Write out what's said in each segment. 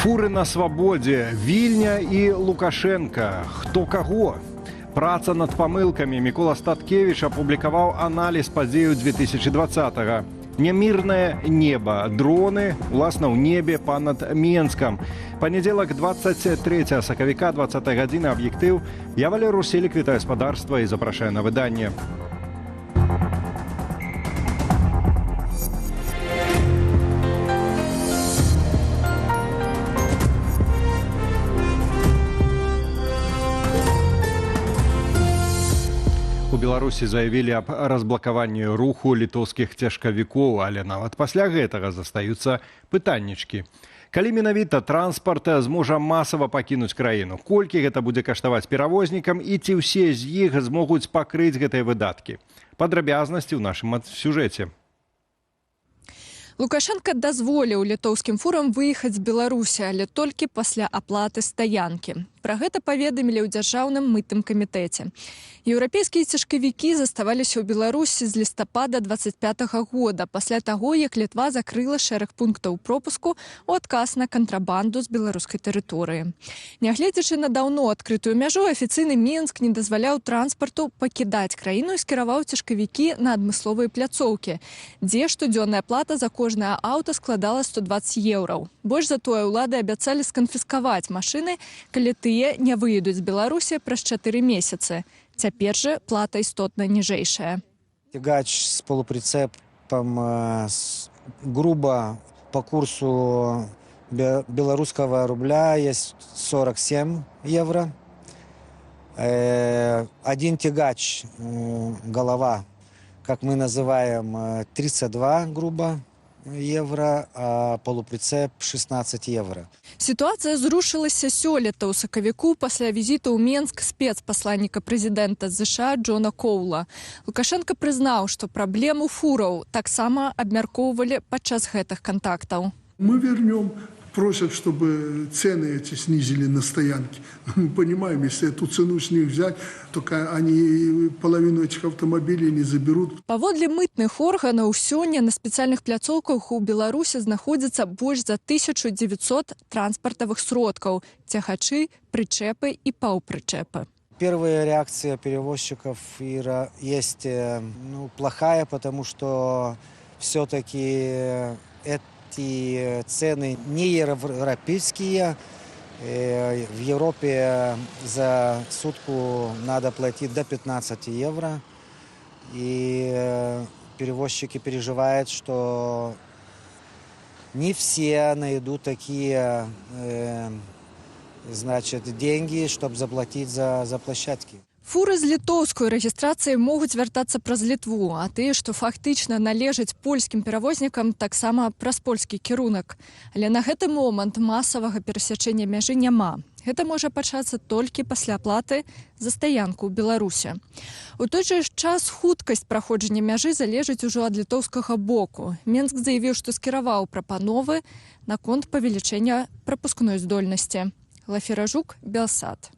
Фуры на свабодзе, Вільня і Лукашенка. Хто каго? Праца над памылкамі. Мікола Статкевіч апублікаваў аналіз падзею 2020-го. Нямірнае неба, дроны, уласна ў небе панад Менскам. Панядзелак 23 сакавіка 20 гадзіны аб'ектыў. Я Валерий Руселік, вітаю гаспадарства і запрашаю на выданне. У Беларусі заявілі аб разблакаванні руху літоўскіх цяжкавікоў, але нават пасля гэтага застаюцца пытаннічкі. Калі менавіта транспарт зможа масава пакінуць краіну, колькі гэта будзе каштаваць перавознікам і ці ўсе з іх змогуць пакрыць гэтыя выдаткі? Падрабязнасці ў нашым сюжэце. Лукашенко дазволіў літоўскім фурам выехаць з Беларусі, але толькі пасля аплаты стаянкі. Пра гэта паведамілі ў дзяржаўным мытным камітэце. Еўрапейскія цяжкавікі заставаліся ў Беларусі з лістапада 25-го года, пасля таго, як Літва закрыла шэраг пунктаў пропуску ў адказ на кантрабанду з беларускай тэрыторыі. Нягледзячы на даўно адкрытую мяжу, афіцыйны Менск не дазваляў транспарту пакідаць краіну і скіраваў цяжкавікі на адмысловыя пляцоўкі, дзе штодзённая плата за кожнае аўта складала 120 еўраў. Больш за тое, улады абяцалі сканфіскаваць машыны, калі тыя не выедуць з Беларусі праз 4 месяцы. Цяпер жа плата істотна ніжэйшая. Тягач с полуприцепом грубо по курсу белорусского рубля есть 47 евро. Один тягач, голова, как мы называем, 32 грубо евро, а полуприцеп 16 евро. Сітуацыя зрушылася сёлета ў сакавіку пасля візіту ў Менск спецпасланніка прэзідэнта США Джона Коула. Лукашенко прызнаў, што праблему фураў таксама абмяркоўвалі падчас гэтых контактаў. Мы вернем, просят, чтобы цены эти снизили на стоянке. Мы понимаем, если эту цену с них взять, только они половину этих автомобилей не заберут. Паводле мытных органаў сёння на спецыяльных пляцоўках у Беларусі знаходзіцца больш за 1900 транспартавых сродкаў, цягачы, прычэпы і паўпрычэпы. Первая реакция перевозчиков есть плохая, потому что все-таки эти цены не европейские. В Европе за сутку надо платить до 15 евро. И перевозчики переживают, что не все найдут такие деньги, чтобы заплатить за площадки. Фуры з літоўскай рэгістрацыяй могуць вяртацца праз Літву, а тыя, што фактычна належаць польскім перавознікам, таксама праз польскі кірунак. Але на гэты момант масавага перасячэння мяжы няма. Гэта можа пачацца толькі пасля аплаты за стаянку ў Беларусі. У той жа час хуткасць праходжання мяжы залежыць ужо ад літоўскага боку. Менск заявіў, што скіраваў прапановы наконт павелічэння прапускной здольнасці. Лаферажук, Белсад.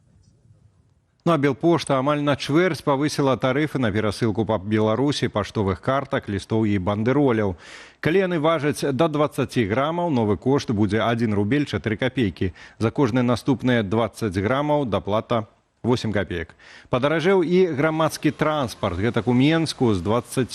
Ну а Белпошта амаль на чвэрць павысіла тарыфы на перасылку па Беларусі паштовых картак, лістоў і бандероляў. Калі яны важаць да 20 грамаў, новы кошт будзе 1 рубель 4 копейкі. За кожныя наступныя 20 грамаў даплата 8 копеек. Падаражэў і грамадскі транспарт. Гэтак у Менску з 27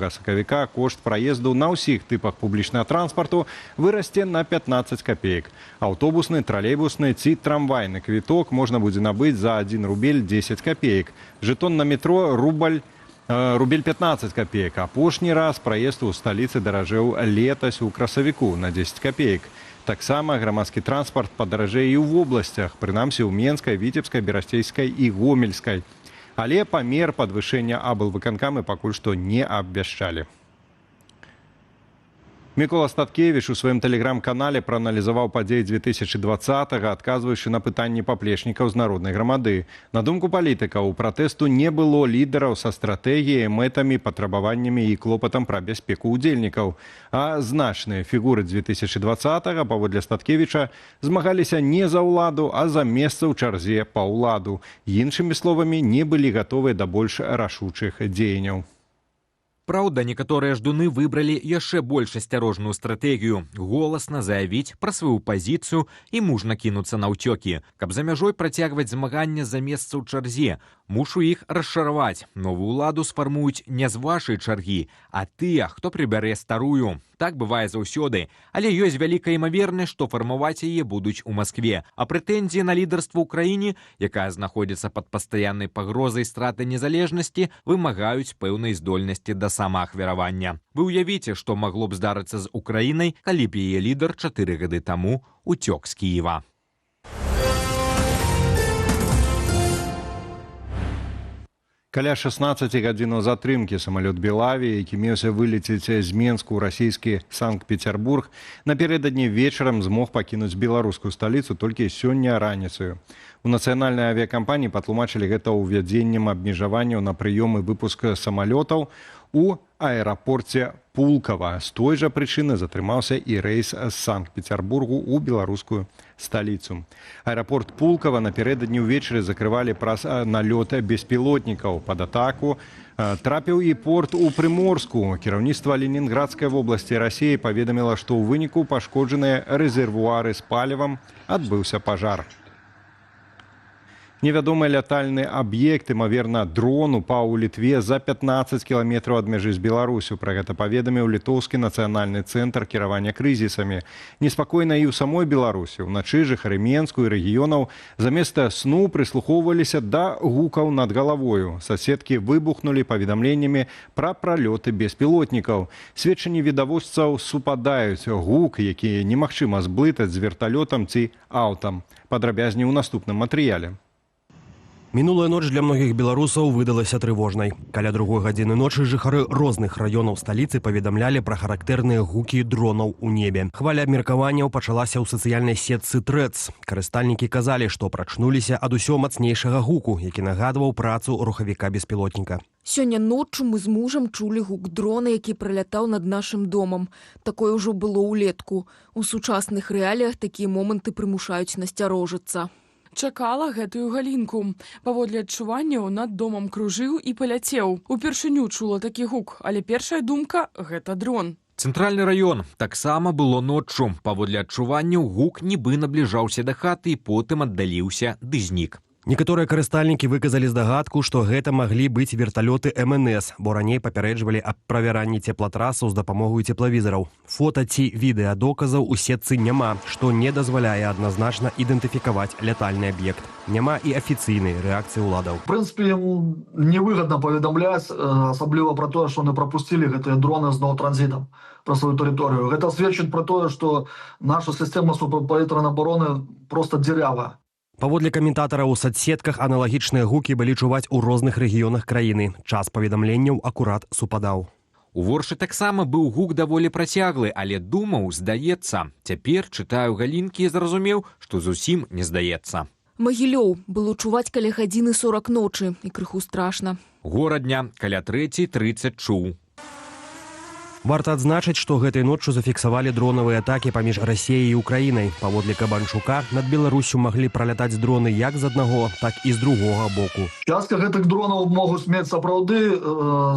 сакавіка кошт праезду на ўсіх тыпах публічнага транспарту вырасце на 15 копеек. Аўтобусны, тралейбусны ці трамвайны квіток можна будзе набыць за 1 рубель 10 копеек. Жэтон на метро рубель 15 копеек. Апошні раз праезд у сталіцы даражэў летась у красавіку на 10 копеек. Таксама грамадскі транспарт падаражэе і ў вобласцях, прынамсі ў Менскай, Віцебскай, Берасцейскай і Гомельскай. Але памер падвышэння аблвыканкамы пакуль што не абвяшчалі. Мікола Статкевіч у сваім тэлеграм-канале прааналізаваў падзеі 2020-го, адказваючы на пытанні паплечнікаў з народнай грамады. На думку палітыкаў, у пратэсту не было лідараў са стратэгіяй, мэтамі, патрабаваннямі і клопатам пра бяспеку ўдзельнікаў. А значныя фігуры 2020-го, паводле Статкевіча, змагаліся не за ўладу, а за месца ў чарзе па ўладу. Іншымі словамі, не былі гатовыя да больш рашучых дзеянняў. Праўда, некаторыя ждуны выбралі яшчэ больш асцярожную стратэгію – голасна заявіць пра сваю пазіцыю і мужна кінуцца на ўцёкі. Каб за мяжой працягваць змаганне за месца ў чарзе, мушу іх расчараваць. Новую ўладу сфармуюць не з вашай чаргі, а тыя, хто прыбярэ старую. Так бывае заўсёды, але ёсць вялікая імавернасць, што фармаваць яе будуць у Маскве. А прэтэнзіі на лідарства ў краіне, якая знаходзіцца пад пастаяннай пагрозай страты незалежнасці, вымагаюць пэўнай здольнасці да самаахвяравання. Вы ўявіце, што магло б здарыцца з Украінай, калі б яе лідар 4 гады таму уцёк з Кіева. Каля 16 гадзінаў затрымкі самалёт Белаві, які меўся вылецець з Менску ў расійскі Санкт-Петербург, напярэдадні вечарам змог пакінуць беларускую сталіцу толькі сёння раніцаю. У нацыянальнай авіякампаніі патлумачылі гэта ўвядзеннем абмежаванняў на прыём і выпуск самалётаў у аэрапорце Пулкава. З той жа прычыны затрымаўся і рэйс з Санкт-Петербургу ў беларускую сталіцу. Аэрапорт Пулкава напярэдадні ўвечары закрывалі праз налёт беспілотнікаў. Пад атаку трапіў і порт у Прыморску. Кіраўніцтва Ленінградскай вобласці Расіі паведаміла, што ў выніку пашкоджаныя рэзервуары з палівам, адбыўся пажар. Невядомы лятальны аб'ект, імаверна, дрон упаў у Літве за 15 кіламетраў ад мяжы з Беларусю. Пра гэта паведаміў літоўскі нацыянальны цэнтр кіравання крызісамі. Неспакойна і ў самой Беларусі. Уначы жыхары Менску і рэгіёнаў замест сну прыслухоўваліся да гукаў над галавою. Соседкі выбухнулі паведамленнямі пра пралёты беспілотнікаў. Сведчанні відавочцаў супадаюць. Гук, які немагчыма зблытаць з верталётам ці аўтам. Падрабязней у наступным матэрыяле. Мінулая ноч для многіх беларусаў выдалася трывожнай. Каля 2 гадзіны ночы жыхары розных раёнаў сталіцы паведамлялі пра характэрныя гукі дронаў у небе. Хваля абмеркаванняў пачалася ў сацыяльнай сетцы Трэц. Карыстальнікі казалі, што прачнуліся ад усё мацнейшага гуку, які нагадваў працу рухавіка-беспілотніка. Сёння ноччу мы з мужам чулі гук дрона, які пралятаў над нашым домам. Такое ўжо было ўлетку. У сучасных рэаліях такія моманты прымушаюць насцярожыцца. Чакала гэтую галінку. Паводле адчуванняў над домам кружыў і паляцеў. Упершыню чула такі гук, але першая думка – гэта дрон. Цэнтральны раён таксама было ноччу. Паводле адчуванняў гук нібы набліжаўся да хаты і потым аддаліўся ды знік. Некаторыя карыстальнікі выказалі здагадку, што гэта маглі быць верталёты МНС, бо раней папярэджвалі аб правяранні цеплатрасаў з дапамогай цеплавізараў. Фота ці відэадаказаў у сетцы няма, што не дазваляе адназначна ідэнтыфікаваць лятальны аб'ект. Няма і афіцыйнай рэакцыі ўладаў. В прынцыпе, невыгадна паведамляць, асабліва пра тое, што не прапусцілі гэтыя дроны з ноу-транзітам пра сваю тэрыторыю. Гэта сведчыць пра тое, што наша сістэма супрацьпавітрэнай абароны проста дзірявая. Паводле каментатараў у соцсетках аналагічныя гукі былі чуваць у розных рэгіёнах краіны. Час паведамленняў акурат супадаў. У Воршы таксама быў гук даволі працяглы, але думаў, здаецца. Цяпер чытаю галінкі і зразумеў, што зусім не здаецца. Магілёў было чуваць каля гадзіны 40 ночы і крыху страшна. Горадня каля 3:30 чуў. Варта адзначыць, што гэтай ноччу зафіксавалі дронавыя атакі паміж Расіяй і Украінай. Паводле Кабанчука, над Беларусю маглі пралятаць дроны як з аднаго, так і з другога боку. Частка гэтых дронаў могуць мець сапраўды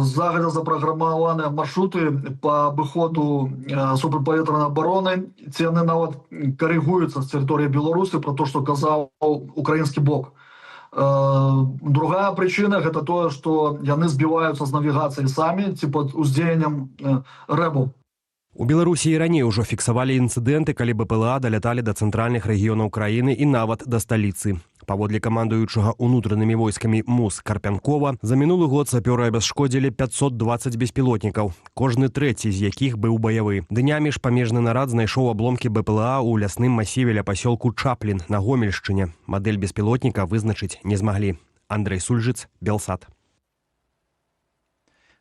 загадзя запраграмаваныя маршруты па абыходу супрацьпавітрэнай абароны, ці яны нават карыгуюцца з тэрыторыі Беларусі пра то, што казаў украінскі бок. Другая прычына – гэта тое, што яны збіваюцца з навігацыі самі ці пад уздзеяннем рэбу. У Беларусі і раней ужо фіксавалі інцыдэнты, калі БПЛА даляталі да цэнтральных рэгіёнаў краіны і нават да сталіцы. Паводле камандуючага ўнутранымі войскамі МУС Карпянкова, за мінулы год сапёры абясшкодзілі 520 беспілотнікаў, кожны трэці з якіх быў баявы. Днямі ж памежны нарад знайшоў абломкі БПЛА ў лясным масіве ля пасёлку Чаплін на Гомельшчыне. Мадэль беспілотніка вызначыць не змаглі. Андрэй Сульжыц, Белсат.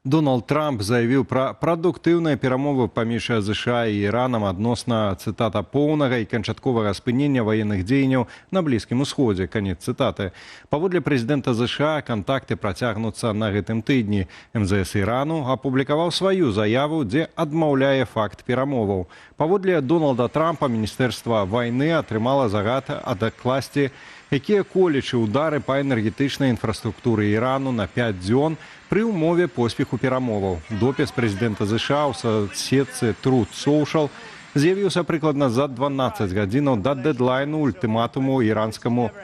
Дональд Трамп заявіў пра прадуктыўныя перамовы паміж ЗША і Іранам адносна, цытата, поўнага і канчатковага спынення ваенных дзеянняў на Блізкім Усходзе. Канец цытаты. Паводле прэзідэнта ЗША кантакты працягнуцца на гэтым тыдні. МЗС Ірану апублікаваў сваю заяву, дзе адмаўляе факт перамоваў. Паводле Дональда Трампа міністэрства вайны атрымала загад адакласці якія колечы ўдары па энергетычнай інфраструктуры Ірану на 5 дзён пры ўмове поспеху перамоваў. Допіс прэзідэнта ЗША ў сетцы Truth Social з'явіўся прыкладна за 12 гадзінаў да дэдлайну ультыматуму іранскаму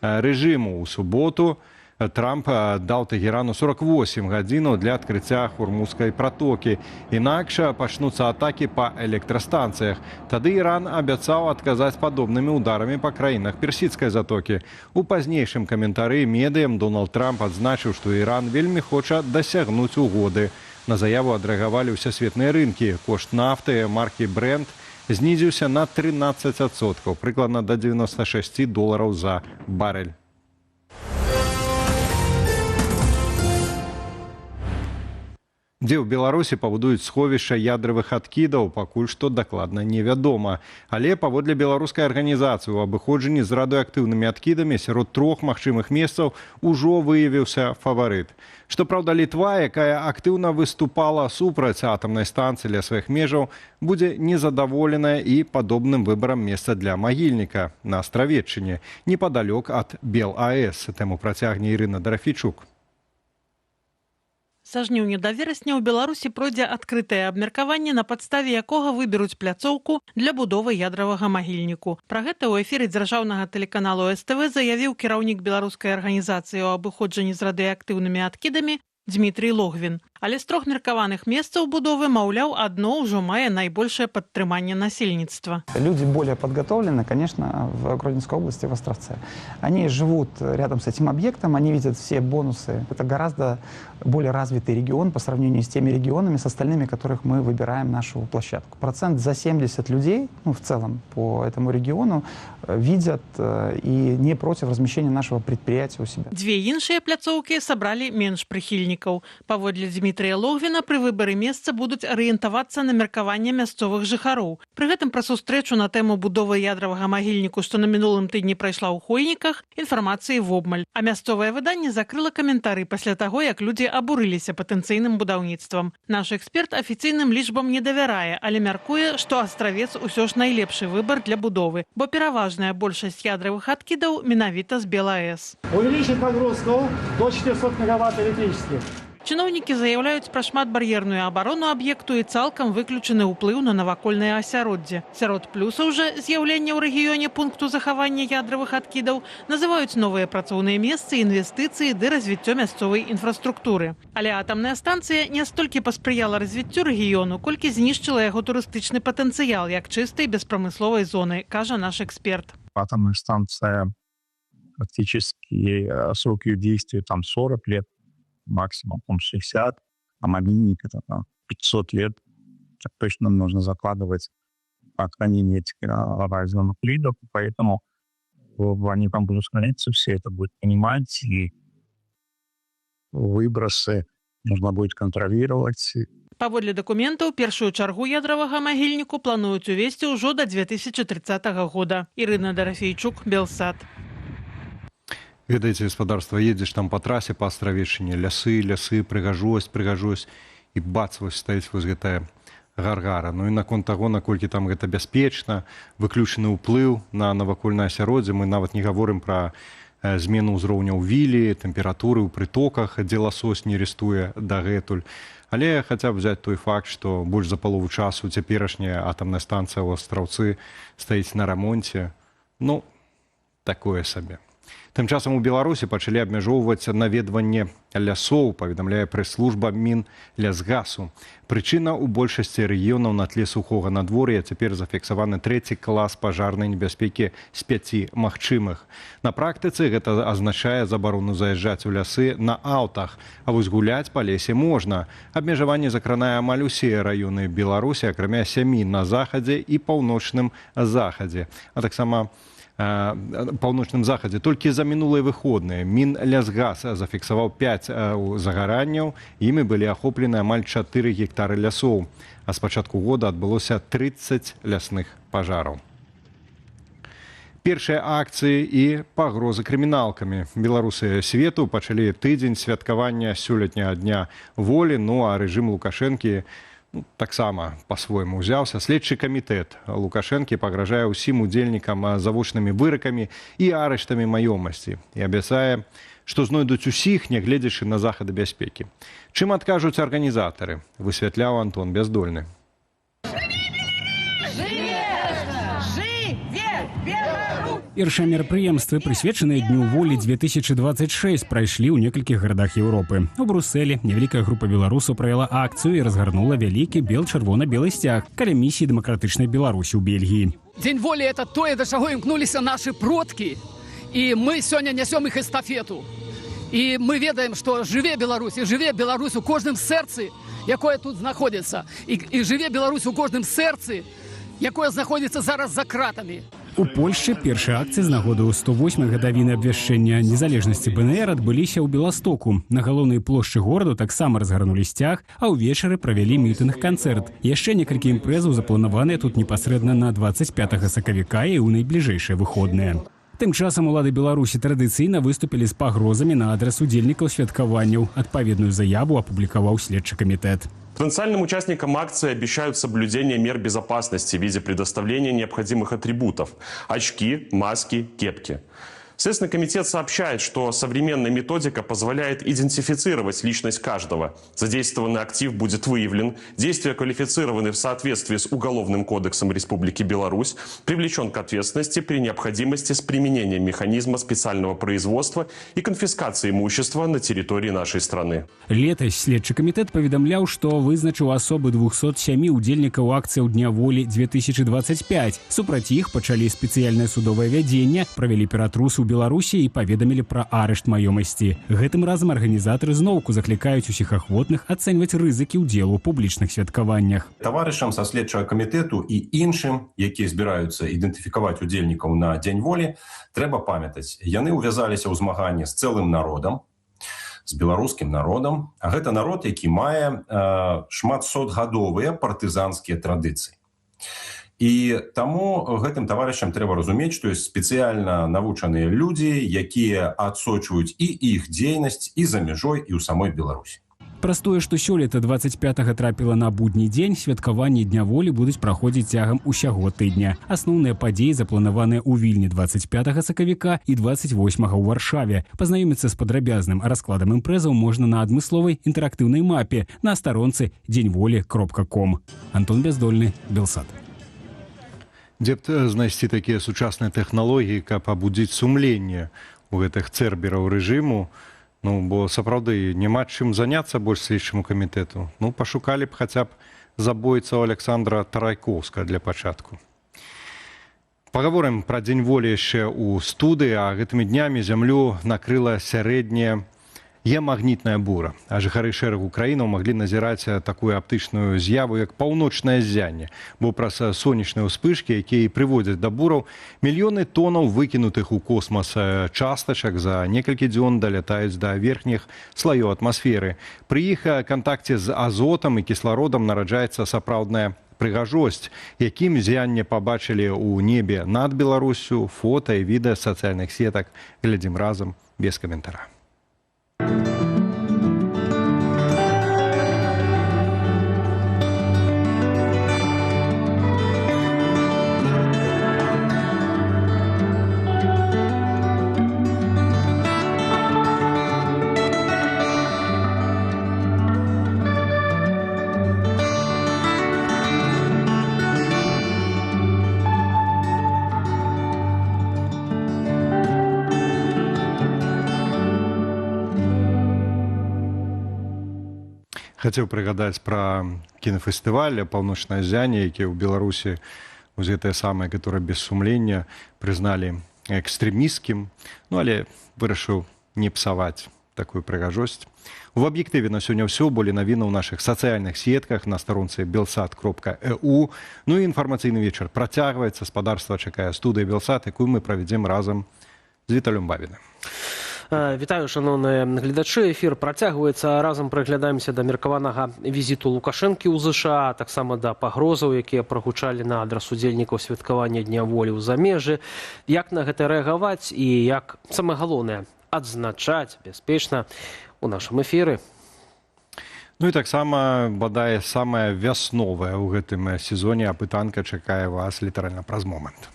рэжыму. У суботу Трамп даў Тегерану 48 гадзінаў для адкрыцця Хормузскай пратокі. Інакш пачнуцца атакі па электрастанцыях. Тады Іран абяцаў адказаць падобнымі ўдарамі па краінах Персідскай затокі. У пазнейшым каментары медыям Дональд Трамп адзначыў, што Іран вельмі хоча дасягнуць угоды. На заяву адрэагавалі ўсесветныя рынкі. Кошт нафты маркі Brent знізіўся на 13%, прыкладна да $96 за барель. Дзе ў Беларусі пабудуюць сховішча ядравых адкідаў, пакуль што дакладна невядома. Але паводле беларускай арганізацыі ў абыходжанні з радыеактыўнымі адкідамі сярод 3 магчымых месцаў ужо выявіўся фаварыт. Што праўда, Літва, якая актыўна выступала супраць атамнай станцыі ля сваіх межаў, будзе незадаволеная і падобным выбарам месца для магільніка на Астравеччыне, непадалёк ад БелАЭС. Тэму працягне Ірына Дарафійчук. Са жніўня да верасня ў Беларусі пройдзе адкрытае абмеркаванне, на падставе якога выберуць пляцоўку для будовы ядравага магільніку. Пра гэта ў эфіры дзяржаўнага тэлеканалу СТВ заявіў кіраўнік беларускай арганізацыі ў абыходжанні з радыеактыўнымі адкідамі Дмітрий Логвін. Але з 3 меркаваных месцаў будовы, маўляў, одно ўжо мае найбольшае падтрыманне насельніцтва. Люди более подготовлены, конечно, в Гродненской области, в Островце. Они живут рядом с этим объектом, они видят все бонусы. Это гораздо более развитый регион по сравнению с теми регионами, с остальными, которых мы выбираем нашу площадку. Процент за 70 людей, ну, в целом по этому региону, видят и не против размещения нашего предприятия у себя. 2 іншыя пляцоўкі сабралі менш прыхільнікаў. Паводле Дмітрия Логвіна, пры выбары месца будуць арыентавацца на меркаванне мясцовых жыхароў. Пры гэтым пра сустрэчу на тэму будовы ядравага магільніку, што на мінулым тыдні прайшла ў Хойніках, інфармацыі вобмаль. А мясцовае выданне закрыла каментары пасля таго, як людзі абурыліся патэнцыйным будаўніцтвам. Наш эксперт афіцыйным лічбам не давярае, але мяркуе, што Астравец усё ж найлепшы выбар для будовы, бо пераважная большасць ядравых адкідаў менавіта з БелАЭС. Увеличить нагрузку до 400 мегаватт электрических. Чыноўнікі заяўляюць пра шматбар'ерную абарону аб'екту і цалкам выключаны ўплыў на навакольнае асяроддзе. Сярод плюсаў жа з'яўлення ў рэгіёне пункту захавання ядравых адкідаў называюць новыя працоўныя месцы, інвестыцыі ды развіццё мясцовай інфраструктуры. Але атамная станцыя не столькі паспрыяла развіццю рэгіёну, колькі знішчыла яго турыстычны патэнцыял як чыстай беспрамысловай зоны, кажа наш эксперт. Атомная станция, фактически срок ее действия там 40 лет. Максимум 60, а мобильник это 500 лет. Так точно нужно закладывать по хранению этих радионуклидов, поэтому они там будут храниться, все это будет понимать, и выбросы нужно будет контролировать. Паводле дакументаў, першую чаргу ядравага магільніку плануюць увесці ўжо да 2030 года. Ірына Дарафійчук, Белсат. Ведаеце, гаспадарства, едзеш там па трасе па Астравеччыне, лясы, прыгажосць, і бац, вось стаіць вось гэтая гаргара. Ну і наконт таго, наколькі там гэта бяспечна, выключаны ўплыў на навакольнае асяроддзе, мы нават не гаворым пра змену ўзроўняў вілі, тэмпературы ў прытоках, дзе ласось не рестуе дагэтуль. Але хаця б взять той факт, што больш за палову часу цяперашняя атамная станцыя ў Астраўцы стаіць на рамонце, ну, такое сабе. Тым часам у Беларусі пачалі абмяжоўваць наведванне лясоў, паведамляе прэс-служба Мінлясгасу. Прычына ў большасці рэгіёнаў на тле сухога надвор'я цяпер зафіксаваны 3-й клас пажарнай небяспекі з 5 магчымых. На практыцы гэта азначае забарону заязджаць у лясы на аўтах, а вось гуляць па лесе можна. Абмежаванне закранае амаль усе раёны Беларусі, акрамя 7 на захадзе і паўночным захадзе, а таксама паўночным захадзе. Толькі за мінулыя выходныя Мінлясгас зафіксаваў 5 загаранняў, імі былі ахоплены амаль 4 гектары лясоў, а з пачатку года адбылося 30 лясных пажараў. Першыя акцыі і пагрозы крыміналкамі. Беларусы свету пачалі тыдзень святкавання сёлетняга дня волі, ну а рэжым Лукашэнкі таксама па-свойму ўзяўся. Следчы камітэт Лукашэнкі пагражае ўсім удзельнікам завочнымі выракамі і арыштамі маёмасці і абяцае, што знойдуць усіх, нягледзячы на захады бяспекі. Чым адкажуць арганізатары, высвятляў Антон Бяздольны. Першыя мерапрыемствы, прысвечаныя Дню волі 2026, прайшлі ў некалькіх гарадах Еўропы. У Брусэлі невялікая група беларусаў правяла акцыю і разгарнула вялікі бел-чырвона-белы сцяг каля місіі дэмакратычнай Беларусі ў Бельгіі. Дзень волі – это тое, да чаго імкнуліся нашы продкі, і мы сёння нясём іх эстафету. І мы ведаем, што жыве Беларусь, і жыве Беларусь у кожным сэрцы, якое тут знаходзіцца. І жыве Беларусь у кожным сэрцы, якое знаходзіцца зараз за кратамі. У Польшчы першыя акцыі з нагоды 108-й гадавіны абвяшчэння незалежнасці БНР адбыліся ў Беластоку. На галоўнай плошчы гораду таксама разгарнулі сцяг, а ўвечары правялі мітынг-канцэрт. Яшчэ некалькі імпрэзаў запланаваныя тут непасрэдна на 25 сакавіка і ў найбліжэйшыя выходныя. Тым часам улады Беларусі традыцыйна выступілі з пагрозамі на адрас удзельнікаў святкаванняў. Адпаведную заяву апублікаваў следчы камітэт. Потенциальным участникам акции обещают соблюдение мер безопасности в виде предоставления необходимых атрибутов – очки, маски, кепки. Следственный комитет сообщает, что современная методика позволяет идентифицировать личность каждого. Задействованный актив будет выявлен, действия квалифицированы в соответствии с Уголовным кодексом Республики Беларусь, привлечен к ответственности при необходимости с применением механизма специального производства и конфискации имущества на территории нашей страны. Летась следчы камітэт паведамляў, што вызначыў асобы 207 удзельнікаў акцыяў Дня волі 2025. Супраць іх пачалі спецыяльнае судовае вядзенне, правялі ператрус у Беларусі і паведамілі пра арышт маёмасці. Гэтым разам арганізатары зноўку заклікаюць усіх ахвотных ацэньваць рызыкі ўдзелу ў публічных святкаваннях. Таварышам са следчага камітэту і іншым, якія збіраюцца ідэнтыфікаваць удзельнікаў на Дзень волі, трэба памятаць, яны ўвязаліся ў змаганне з цэлым народам, з беларускім народам, а гэта народ, які мае шматсотгадовыя партызанскія традыцыі. І таму гэтым таварышам трэба разумець, што ёсць спецыяльна навучаныя людзі, якія адсочваюць і іх дзейнасць і за мяжой, і ў самой Беларусі. Праз тое, што сёлета 25-га трапіла на будні дзень, святкаванні Дня волі будуць праходзіць цягам усяго тыдня. Асноўныя падзеі запланаваныя ў Вільні 25 сакавіка і 28 ў Варшаве. Пазнаёміцца з падрабязным раскладам імпрэзаў можна на адмысловай інтэрактыўнай мапе на старонцы деньволі.com. Антон Бяздольны, Белсат. Дзе б знайсці такія сучасныя тэхналогіі, каб абудзіць сумленне ў гэтых цэрбераў рэжыму, бо сапраўды няма чым заняцца больш следчаму камітэту. Пашукалі б хаця б забойцаў Александра Тарайкоўска для пачатку. Пагаворым пра Дзень волі яшчэ ў студыі, а гэтымі днямі зямлю накрыла сярэдняя магнітная бура. А жыхары шэрагу краінаў маглі назіраць такую аптычную з'яву, як паўночнае ззянне, бо праз сонечныя ўспышкі, якія прыводзяць да бураў, мільёны тонаў выкінутых у космас частачак за некалькі дзён далятаюць да верхніх слаёў атмасферы. Пры іх кантакце з азотам і кіслародам нараджаецца сапраўдная прыгажосць, якім зянне пабачылі ў небе над Беларусю, фота і відэа з сацыяльных сетак. Глядзім разам без каментара. Хацеў прыгадаць пра кінафестываль «Паўночнае ззянне», які ў Беларусі гэтае самае, которое без сумлення прызналі экстрэмісцкім, але вырашыў не псаваць такую прыгажосць. У аб'ектыве на сёння ўсё, болей навіны ў нашых сацыяльных сетках на старонцы belsat.eu. І інфармацыйны вечар працягваецца, спадарства чакае студыя Белсат, якую мы правядзем разам з Віталем Бавіным. Вітаю, шановныя гледачы. Эфір працягваецца. Разам прыглядаемся да меркаванага візіту Лукашэнкі ў ЗША, таксама да пагрозаў, якія прагучалі на адрас удзельнікаў святкавання Дня волі ў замежжы. Як на гэта рэагаваць і як, самае галоўнае, адзначаць бяспечна ў нашым эфіры. Ну і таксама, бадай, самая вясновая ў гэтым сезоне апытанка чакае вас літаральна праз момант.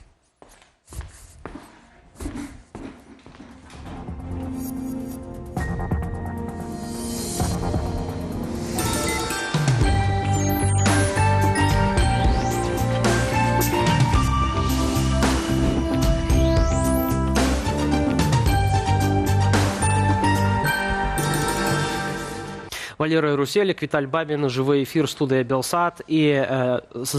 Валерый Руселік, Віталь Бабін, жывы эфір, студыя Белсат. І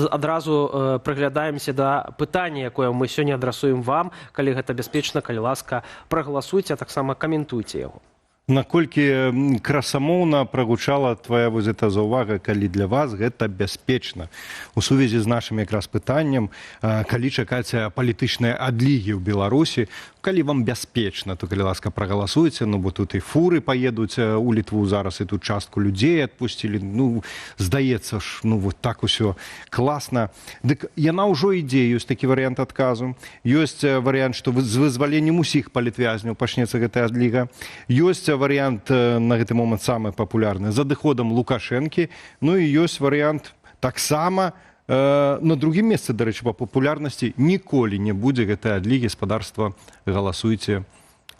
адразу прыглядаемся да пытання, якое мы сёння адрасуем вам. Калі гэта бяспечна, калі ласка, прагаласуйце, а таксама каментуйце яго. Наколькі красамоўна прагучала твая вось эта заўвага, калі для вас гэта бяспечна. У сувязі з нашым якраз пытаннем, калі чакаць палітычныя адлігі ў Беларусі, калі вам бяспечна, то, калі ласка, прагаласуйце, ну, бо тут і фуры паедуць у Літву зараз, і тут частку людзей адпусцілі. Ну, здаецца ж, ну, вот так усё класна. Дык яна ўжо ідзе, ёсць такі варыянт адказу. Ёсць варыянт, што з вызваленнем усіх палітвязняў пачнецца гэтая адліга. Ёсць варыянт на гэты момант самы папулярны з адыходам Лукашэнкі. Ну і ёсць варыянт таксама на другім месцы, дарэчы, па папулярнасці ніколі не будзе гэтай адлігі. Гаспадарства, галасуйце,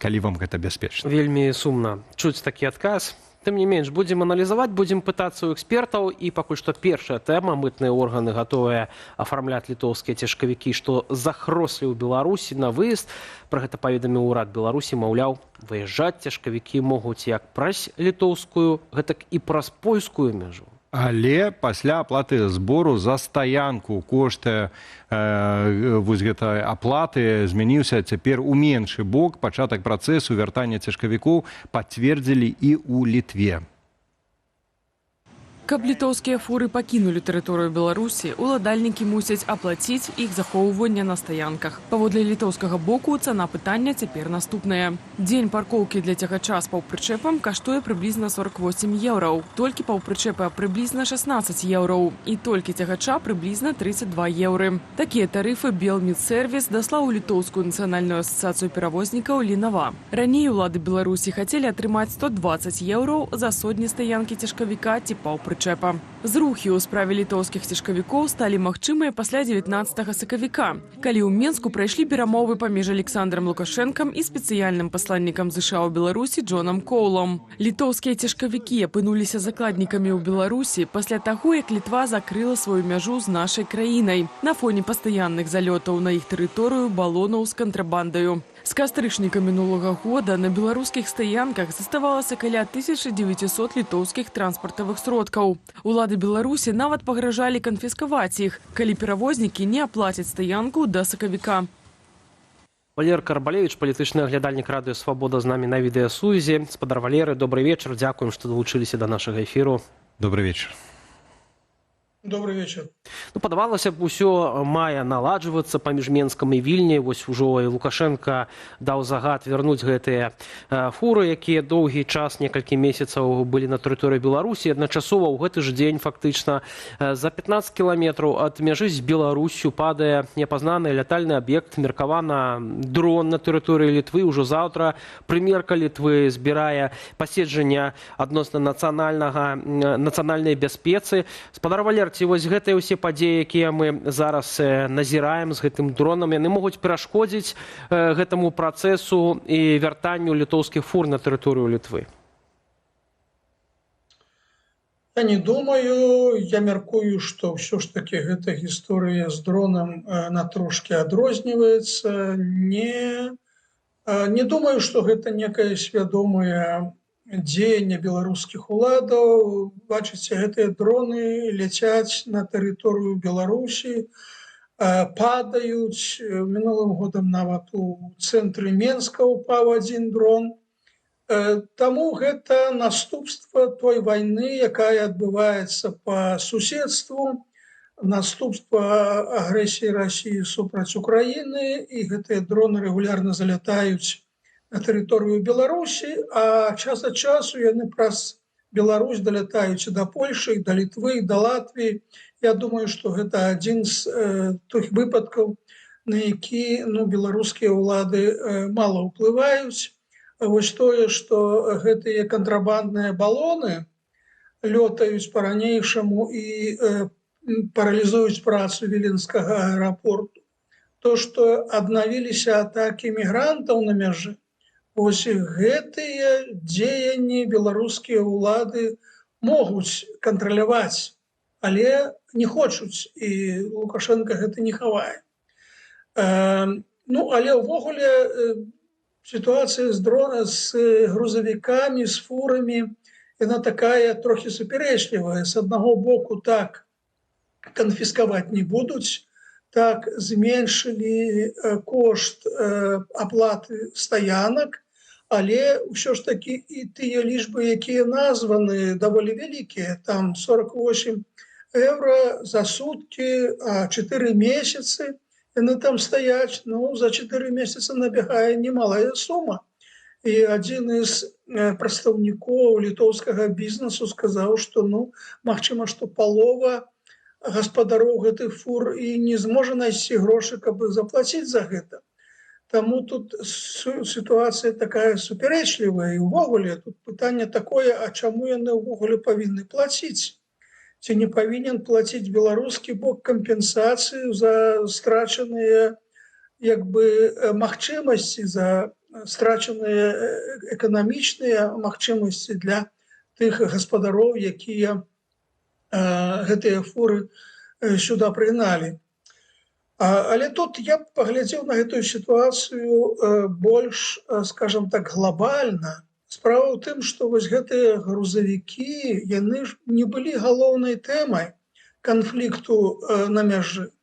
калі вам гэта бяспечна. Вельмі сумна чуць такі адказ. Тым не менш, будзем аналізаваць, будзем пытацца ў экспертаў. І пакуль што першая тэма. Мытныя органы гатовыя афармляць літоўскія цяжкавікі, што захрослі ў Беларусі на выезд. Пра гэта паведаміў урад Беларусі, маўляў, выязджаць цяжкавікі могуць як праз літоўскую, гэтак і праз польскую мяжу. Але пасля аплаты збору за стаянку кошт вось гэтай аплаты змяніўся цяпер у меншы бок. Пачатак працэсу вяртання цяжкавікоў пацвердзілі і ў Літве. Каб літоўскія фуры пакінулі тэрыторыю Беларусі, уладальнікі мусяць аплаціць іх захоўванне на стаянках. Паводле літоўскага боку цана пытання цяпер наступная. Дзень паркоўкі для цягача з паўпрычэпам каштуе прыблізна 48 еўраў. Толькі паўпрычэпа прыблізна 16 еўраў. І толькі цягача прыблізна 32 еўры. Такія тарыфы Белмедсервіс даслаў у літоўскую нацыянальную асацыяцыю перавознікаў Лінава. Раней улады Беларусі хацелі атрымаць 120 еўраў за сотні стаянкі цяжкавіка ці паўпрычэпа. Зрухі ў справе літоўскіх цяжкавікоў сталі магчымыя пасля 19 сакавіка, калі ў Менску прайшлі перамовы паміж Александром Лукашэнкам і спецыяльным пасланнікам ЗША ў Беларусі Джонам Коулам. Літоўскія цяжкавікі апынуліся закладнікамі ў Беларусі пасля таго, як Літва закрыла сваю мяжу з нашай краінай на фоне пастаянных залётаў на іх тэрыторыю балонаў з кантрабандаю. З кастрычніка мінулага года на беларускіх стаянках заставалася каля 1900 літоўскіх транспартавых сродкаў. Улады Беларусі нават пагражалі канфіскаваць іх, калі перавознікі не аплацяць стаянку да сакавіка. Валер Карбалевіч, палітычны аглядальнік радыё «Свабода» з намі на відэасувязі. Спадар Валеры, добрый вечар. Дзякуем, што далучыліся да нашага эфіру. Добрый вечар. Добрый вечер. Ну, падавалася б, усё мае наладжвацца паміж Менскам і Вільняй. Вось ужо і Лукашенко даў загад вярнуць гэтыя фуры, якія доўгі час, некалькі месяцаў былі на тэрыторыі Беларусі. Адначасова ў гэты ж дзень фактычна за 15 кіламетраў ад мяжы з Беларусю падае неапазнаны лятальны аб'ект, меркавана дрон на тэрыторыі Літвы. Ужо заўтра прэм'ерка Літвы збірае паседжання адносна нацыянальнай бяспецы. Спадар Валер, ці вось гэтыя ўсе падзеі, якія мы зараз назіраем з гэтым дронам, яны могуць перашкодзіць гэтаму працэсу і вяртанню літоўскіх фур на тэрыторыю Літвы? Я не думаю. Я мяркую, што ўсё ж такі гэта гісторыя з дронам на трошкі адрозніваецца. Не думаю, што гэта некае свядомае дзеянне беларускіх уладаў. Бачыце, гэтыя дроны ляцяць на тэрыторыю Беларусі, падаюць. Мінулым годам нават у цэнтры Менска упаў адзін дрон. Таму гэта наступства той вайны, якая адбываецца па суседству, наступства агрэсіі Расіі супраць Украіны, і гэтыя дроны рэгулярна залятаюць на тэрыторыю Беларусі, а час ад часу яны праз Беларусь далятаюць да Польшы, да Літвы, да Латвіі. Я думаю, што гэта адзін з тых выпадкаў, на які беларускія ўлады мала ўплываюць. Вось тое, што гэтыя кантрабандныя балоны лётаюць па-ранейшаму і паралізуюць працу віленскага аэрапорту. То, што аднавіліся атакі мігрантаў на мяжы, вось гэтыя дзеянні беларускія ўлады могуць кантраляваць, але не хочуць, і Лукашенко гэта не хавае. Ну, але ўвогуле ситуация с грузовиками, с фурами, она такая трохи суперечливая. С одного боку так конфисковать не будут, так зменшили кошт оплаты стоянок, але все ж таки и тыя лічбы, якія названы, даволі вялікія, там 48 евро за сутки, а 4 месяцы. Яны там стаяць, ну, за 4 месяца набягае немалая сума. І адзін з прадстаўнікоў літоўскага бізнесу сказаў, што, ну, магчыма, што палова гаспадароў гэтых фур і не зможа знайсці грошы, каб заплаціць за гэта. Таму тут сітуацыя такая суперечлівая. І ўвогуле тут пытанне такое, а чаму яны ўвогуле павінны плаціць? Ці не павінен плаціць беларускі бок кампенсацыю за страчаныя магчымасці, за страчаныя эканамічныя магчымасці для тых гаспадароў, якія гэтыя фуры сюда прыгналі. Але тут я б паглядзеў на гэтую сітуацыю больш, скажем так, глобальна. Справа ў тым, што вось гэтыя грузавікі, яны ж не былі галоўнай тэмай канфлікту на мяжы.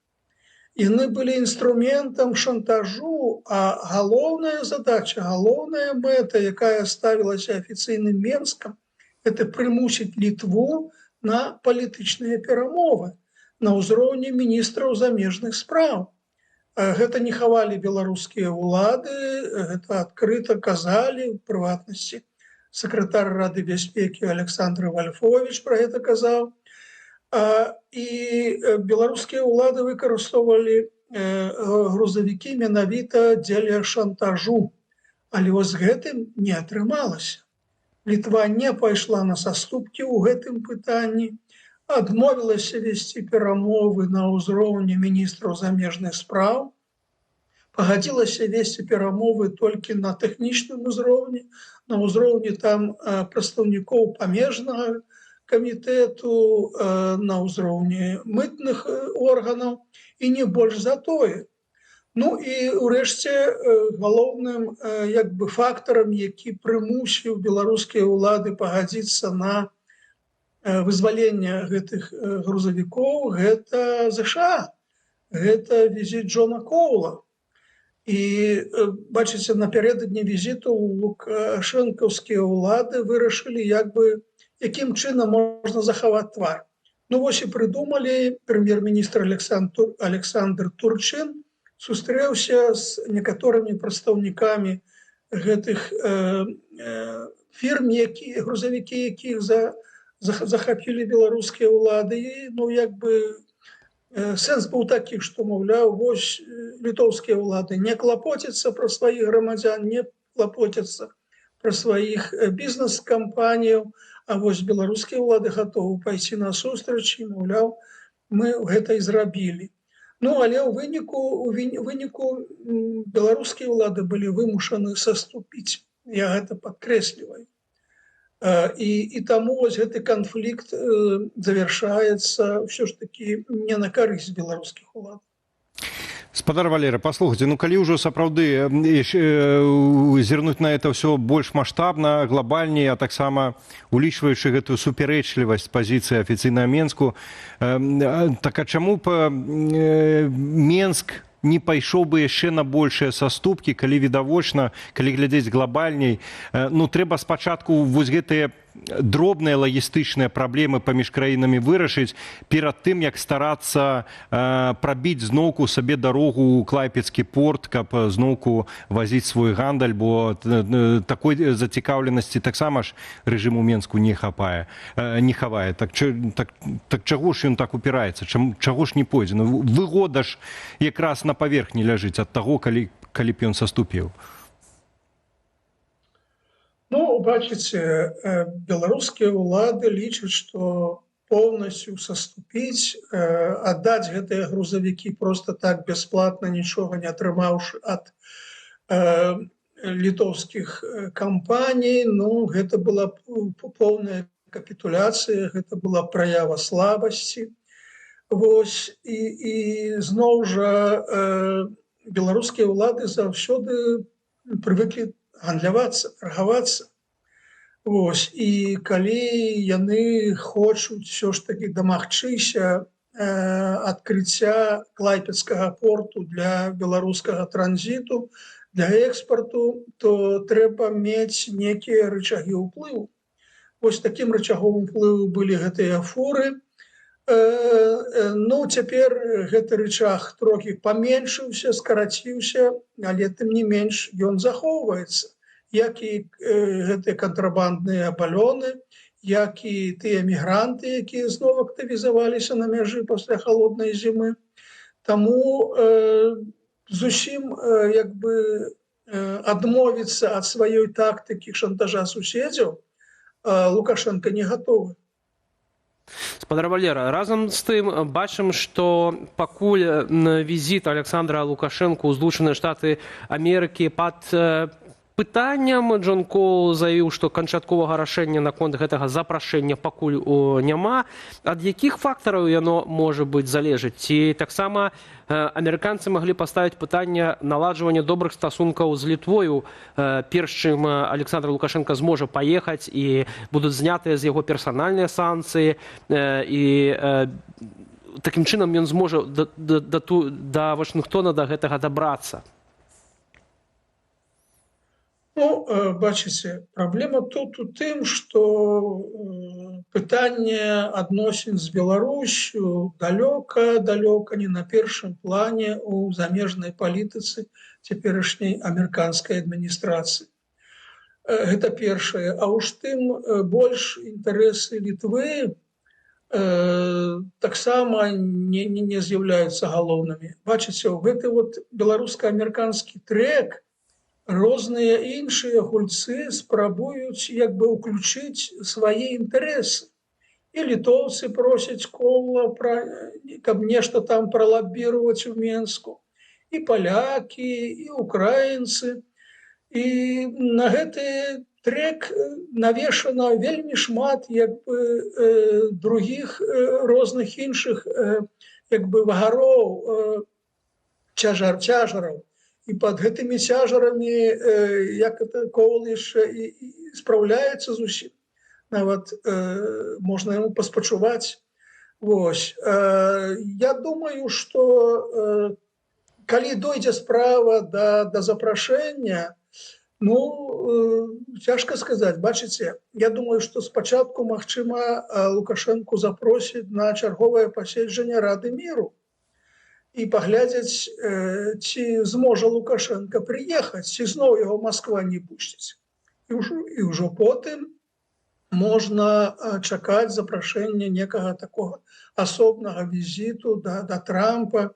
Яны былі інструментам шантажу, а галоўная задача, галоўная мэта, якая ставілася афіцыйным Менскам, это прымусіць Літву на палітычныя перамовы на ўзроўні міністраў замежных спраў. Гэта не хавалі беларускія ўлады, гэта адкрыта казалі, у прыватнасці сакратар Рады бяспекі Александр Вальфович пра гэта казаў. І беларускія ўлады выкарыстоўвалі грузавікі менавіта дзеля шантажу. Але вось гэтым не атрымалася. Літва не пайшла на саступкі ў гэтым пытанні, адмовілася весці перамовы на ўзроўні міністраў замежных спраў, пагадзілася весці перамовы толькі на тэхнічным узроўні, на ўзроўні там прадстаўнікоў памежнага камітэту, на ўзроўні мытных органаў і не больш за тое. Ну і ўрэшце галоўным фактарам, які прымусіў беларускія ўлады пагадзіцца на вызвалення гэтых грузавікоў, гэта ЗША, гэта візіт Джона Коула. І, бачыце, напярэдадні візіту лукашэнкаўскія ўлады вырашылі, якім чынам можна захаваць твар. Ну вось і прыдумалі, прэм'ер-міністр Александр Турчин сустрэўся з некаторымі прадстаўнікамі гэтых фірм, грузавікі якіх захапілі беларускія ўлады. Ну, сэнс быў такі, што, маўляў, вось літоўскія ўлады не клапоцяцца пра сваіх грамадзян, не клапоцяцца пра сваіх бізнес-кампаніяў, а вось беларускія ўлады гатовы пайсці насустрач, і, маўляў, мы гэта і зрабілі. Ну, але ў выніку беларускія ўлады былі вымушаны саступіць. Я гэта падкрэсліваю. І таму вось гэты канфлікт завяршаецца ўсё ж такі не на карысць беларускіх улад. Спадар Валера, паслухайце, ну калі ўжо сапраўды зірнуць на это ўсё больш маштабна, глобальней, а таксама улічваючы гэтую суперэчлівасць пазіцыі афіцыйнага Менску, так а чаму б Менск не пайшоў бы яшчэ на большыя саступкі, калі відавочна, калі глядзець глобальней, ну трэба спачатку вось гэтыя дробныя лагістычныя праблемы паміж краінамі вырашыць перад тым, як старацца прабіць зноўку сабе дарогу ў Клайпедскі порт, каб зноўку вазіць свой гандаль, бо такой зацікаўленасці таксама ж рэжыму Менску не хавае. Так чаго ж ён так упіраецца? Чаго ж не пойдзе? Ну, выгода ж якраз на паверхні ляжыць ад таго, калі б ён саступіў. Ну, бачыце, беларускія ўлады лічаць, што полностью саступіць, аддаць гэтыя грузавікі просто так бясплатна, нічога не атрымаўшы ад літоўскіх кампаній, ну, гэта была поўная капітуляцыя, гэта была праява слабасці. Вось, і зноў жа беларускія ўлады заўсёды прывыклі гандлявацца, торгавацца. Вось, і калі яны хочуць ўсё ж такі дамагчыся адкрыцця клайпедскага порту для беларускага транзіту, для экспарту, то трэба мець некія рычагі ўплыву. Вось такім рычагом уплыву былі гэтыя фуры. Ну, цяпер гэты рычаг трохі паменшыўся, скараціўся, але тым не менш ён захоўваецца. Як і гэтыя кантрабандныя балёны, як і тыя мігранты, якія зноў актывізаваліся на мяжы пасля халоднай зімы. Таму зусім адмовіцца ад сваёй тактыкі шантажа суседзяў Лукашенко не гатовы. Спадар Валера, разам з тым бачым, што пакуль візіт Александра Лукашенко ў Злучаныя Штаты Амерыкі пад пытанням, Джон Коул заявіў, што канчатковага рашэння наконт гэтага запрашэння пакуль няма. Ад якіх фактараў яно можа быць залежыць? Ці таксама амерыканцы маглі паставіць пытанне наладжвання добрых стасункаў з Літвою, перш чым Александр Лукашенко зможа паехаць і будуць знятыя з яго персанальныя санкцыі, і такім чынам ён зможа да Вашынгтона да гэтага дабрацца? Ну, бачыце, праблема тут у тым, што пытанне адносін з Беларусю далёка не на першым плане ў замежнай палітыцы цяперашняй амерыканскай адміністрацыі. Гэта першае. А ўж тым больш інтарэсы Літвы таксама не з'яўляюцца галоўнымі. Бачыце, гэты беларуска-амерыканскі трэк розныя іншыя гульцы спрабуюць ўключыць свае інтарэсы. І літоўцы просяць Коула, каб нешта там пралабіраваць у Менску, і палякі, і украінцы. І на гэты трэк навешана вельмі шмат другіх розных іншых вагароў, цяжараў. І пад гэтымі цяжарамі, як Коул яшчэ і спраўляецца зусім. Нават можна яму паспачуваць. Вось. Я думаю, што калі дойдзе справа да запрашэння, ну, цяжка сказаць. Бачыце, я думаю, што спачатку, магчыма, Лукашенку запросіць на чарговае паседжанне Рады міру і паглядзець, ці зможа Лукашенко прыехаць, ці зноў яго Масква не пусціць. І ўжо потым можна чакаць запрашэння некага такога асобнага візіту да Трампа,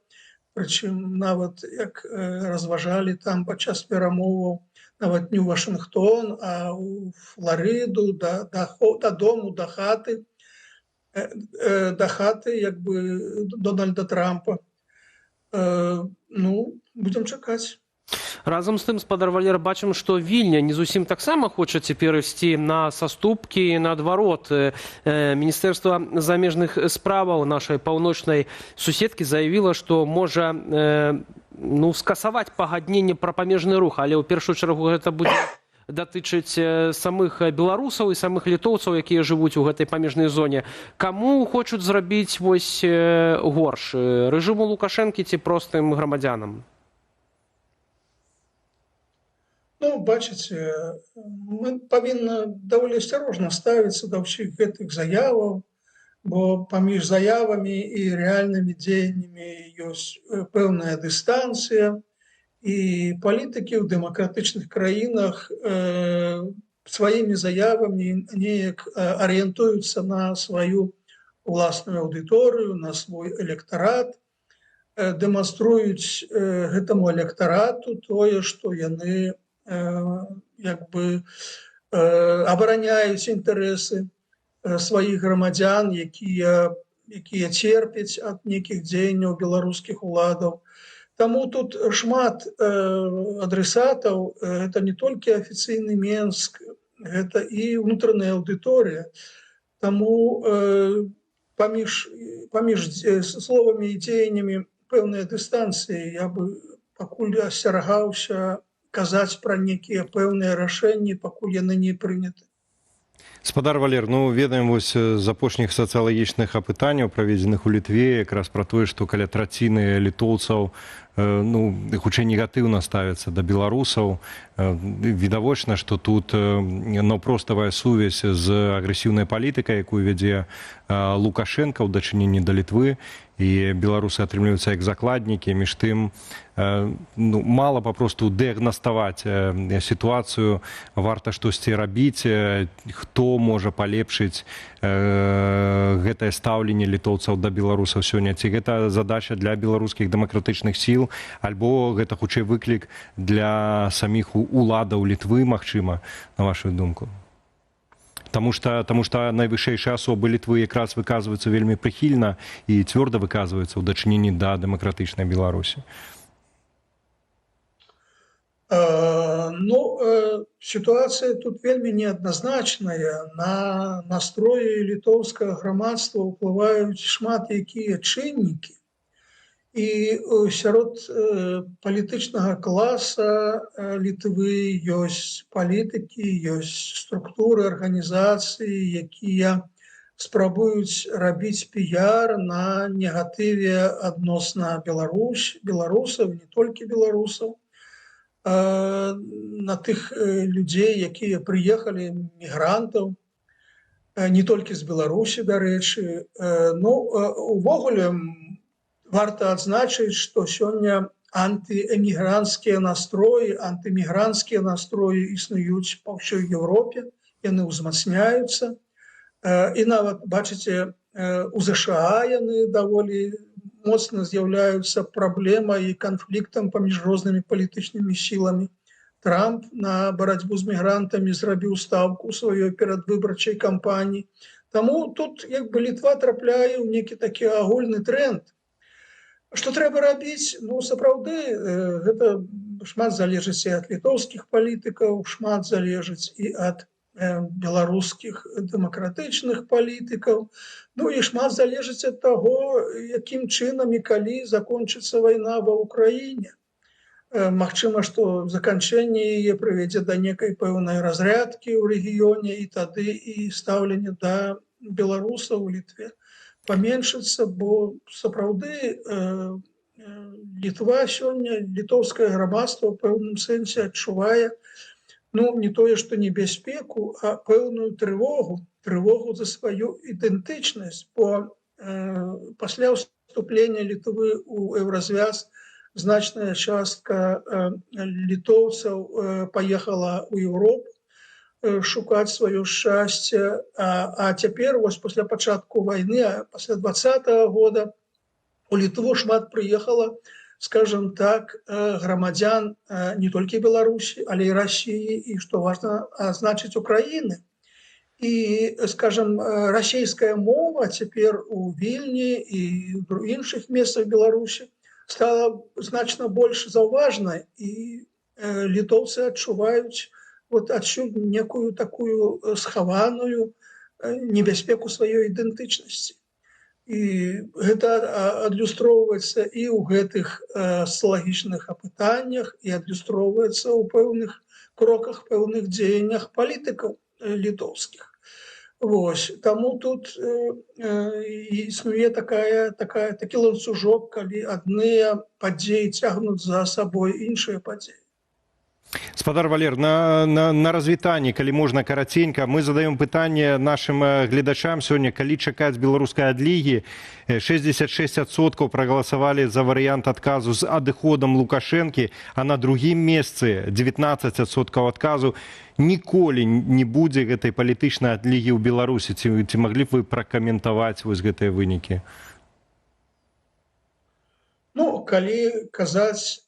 прычым нават, як разважалі там падчас перамоваў, нават не ў Вашынгтон, а ў Фларыду, дадому, да хаты Дональда Трампа. Ну, будзем чакаць. Разам з тым, спадар Валера, бачым, што Вільня не зусім таксама хоча цяпер ісці на саступкі, наадварот. Міністэрства замежных справаў нашай паўночнай суседкі заявіла, што можа скасаваць пагадненне пра памежны рух, але ў першую чаргу гэта будзе датычыць самых беларусаў і самых літоўцаў, якія жывуць у гэтай памежнай зоне. Каму хочуць зрабіць горш? Рэжыму Лукашэнкі ці простым грамадзянам? Ну, бачыце, мы павінны даволі асцярожна ставіцца да ўсіх гэтых заяваў, бо паміж заявамі і рэальнымі дзеяннямі ёсць пэўная дыстанцыя. І палітыкі ў дэмакратычных краінах сваімі заявамі неяк арыентуюцца на сваю уласную аўдыторыю, на свой электарат, дэманструюць гэтаму электарату тое, што яны абараняюць інтарэсы сваіх грамадзян, якія церпяць ад нейкіх дзеянняў беларускіх уладаў. Таму тут шмат адресатаў, гэта не толькі афіцыйны Менск, гэта і ўнутраная аўдыторыя. Таму паміж словамі і дзеяннямі пэўныя дыстанцыі я бы пакуль асцерагаўся казаць пра нейкія пэўныя рашэнні, пакуль яны не прыняты. Спадар Валер, ну ведаем вось з апошніх сацыялагічных апытанняў, праведзеных у Літве, якраз пра тое, што каля траціны літоўцаў хутчэй негатыўна ставяцца да беларусаў. Відавочна, што тут наўпроставая сувязь з агрэсіўнай палітыкай, якую вядзе Лукашенка ў дачыненні да Літвы, і беларусы атрымліваюцца як закладнікі. Між тым, мала папросту дыягнаставаць сітуацыю, варта штосьці рабіць, хто можа палепшыць гэтае стаўленне літоўцаў да беларусаў сёння. Ці гэта задача для беларускіх дэмакратычных сіл, альбо гэта хутчэй выклік для саміх уладаў Літвы, магчыма, на вашу думку? Таму што найвышэйшыя асобы Літвы якраз выказваюцца вельмі прыхільна і цвёрда выказваюцца ў дачыненні да дэмакратычнай Беларусі. Сітуацыя тут вельмі неадназначная. На настроі літоўскага грамадства ўплываюць шмат якія чыннікі. І сярод палітычнага класа Літвы ёсць палітыкі, ёсць структуры, арганізацыі, якія спрабуюць рабіць піяр на негатыве адносна беларусаў, не толькі беларусаў, на тых людзей, якія прыехалі, мігрантаў, не толькі з Беларусі, дарэчы. Увогуле, варта адзначыць, што сёння антыэмігранцкія настроі, антымігранцкія настроі існуюць па ўсёй Еўропе, яны ўзмацняюцца. І нават, бачыце, у ЗША яны даволі моцна з'яўляюцца праблемай і канфліктам паміж рознымі палітычнымі сіламі. Трамп на барацьбу з мігрантамі зрабіў стаўку ў сваёй перадвыбарчай кампаніі. Таму тут Літва трапляе ў нейкі такі агульны тренд. Што трэба рабіць? Сапраўды, гэта шмат залежыць і ад літоўскіх палітыкаў, шмат залежыць і ад беларускіх дэмакратычных палітыкаў, і шмат залежыць ад таго, якім чынам і калі закончыцца вайна ва ўкраіне. Магчыма, што заканчэнне яе прывядзе да некай пэўнай разрядкі ў рэгіёне, і тады і стаўленне да беларусаў у Літве паменшыцца, бо сапраўды Літва сёння, літоўскае грамадства ў пэўным сэнсе адчувае не тое, што небяспеку, а пэўную трывогу за сваю ідэнтычнасць, бо пасля ўступлення Літвы ў Еўразвяз значная частка літоўцаў паехала ў Еўропу шукаць сваё шчасце, а цяпер, вось пасля пачатку вайны, пасля 2020 года, у Літву шмат прыехала, скажем так, грамадзян не толькі Беларусі, але і Расіі, і, што важна азначыць, Украіны. І, скажем, расійская мова цяпер у Вільні і ў іншых месцах Беларусі стала значна больш заўважнай, і літоўцы адчуваюць адсюль некую такую схаваную небяспеку сваёй ідэнтычнасці. І гэта адлюстроўваецца і ў гэтых сацыялагічных апытаннях, і адлюстроўваецца ў пэўных кроках, пэўных дзеяннях палітыкаў літоўскіх. Таму тут існуе такі ланцужок, калі адныя падзеі цягнуць за сабой іншыя падзеі. Спадар Валер, на развітанні, калі можна караценька, мы задаем пытанне нашим гледачам сёння, калі чакаць беларускай адлігі. 66% прагаласавалі за варыянт адказу з адыходам Лукашэнкі, а на другім месцы 19% адказу ніколі не будзе гэтай палітычнай адлігі ў Беларусі. Ці маглі б вы пракаментаваць вось гэтыя вынікі? Ну, калі казаць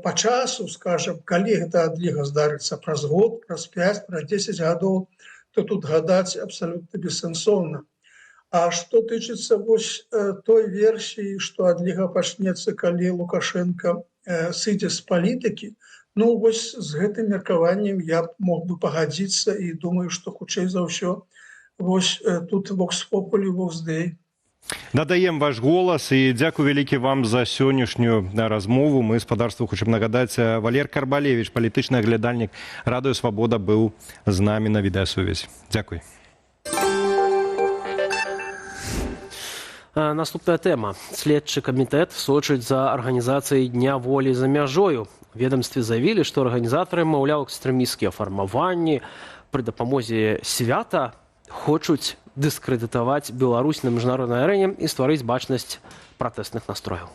па часу, скажем, калі гэта адліга здарыцца праз год, праз 5, праз 10 гадоў, то тут гадаць абсалютна бессэнсоўна. А што тычыцца вось той версіі, што адліга пачнецца, калі Лукашенко сыдзе з палітыкі, ну вось з гэтым меркаваннем я мог бы пагадзіцца і думаю, што хутчэй за ўсё вось тут Vox Populi, Vox Dei. Надаем ваш голас і дзякую вялікі вам за сённяшнюю размову. Мы спадарству хочам нагадаць, Валер Карбалевіч, палітычны аглядальнік Радыё Свабода, быў з намі на відэасувязь. Дзякуй. Наступная тэма. Следчы камітэт сочыць за арганізацыяй Дня волі за мяжою. У ведомстве заявілі, што арганізатары, маўляў, экстрэмісцкія фармаванні пры дапамозе свята хочуць дыскрэдытаваць Беларусь на міжнароднай арэне і стварыць бачнасць пратэсных настрояў.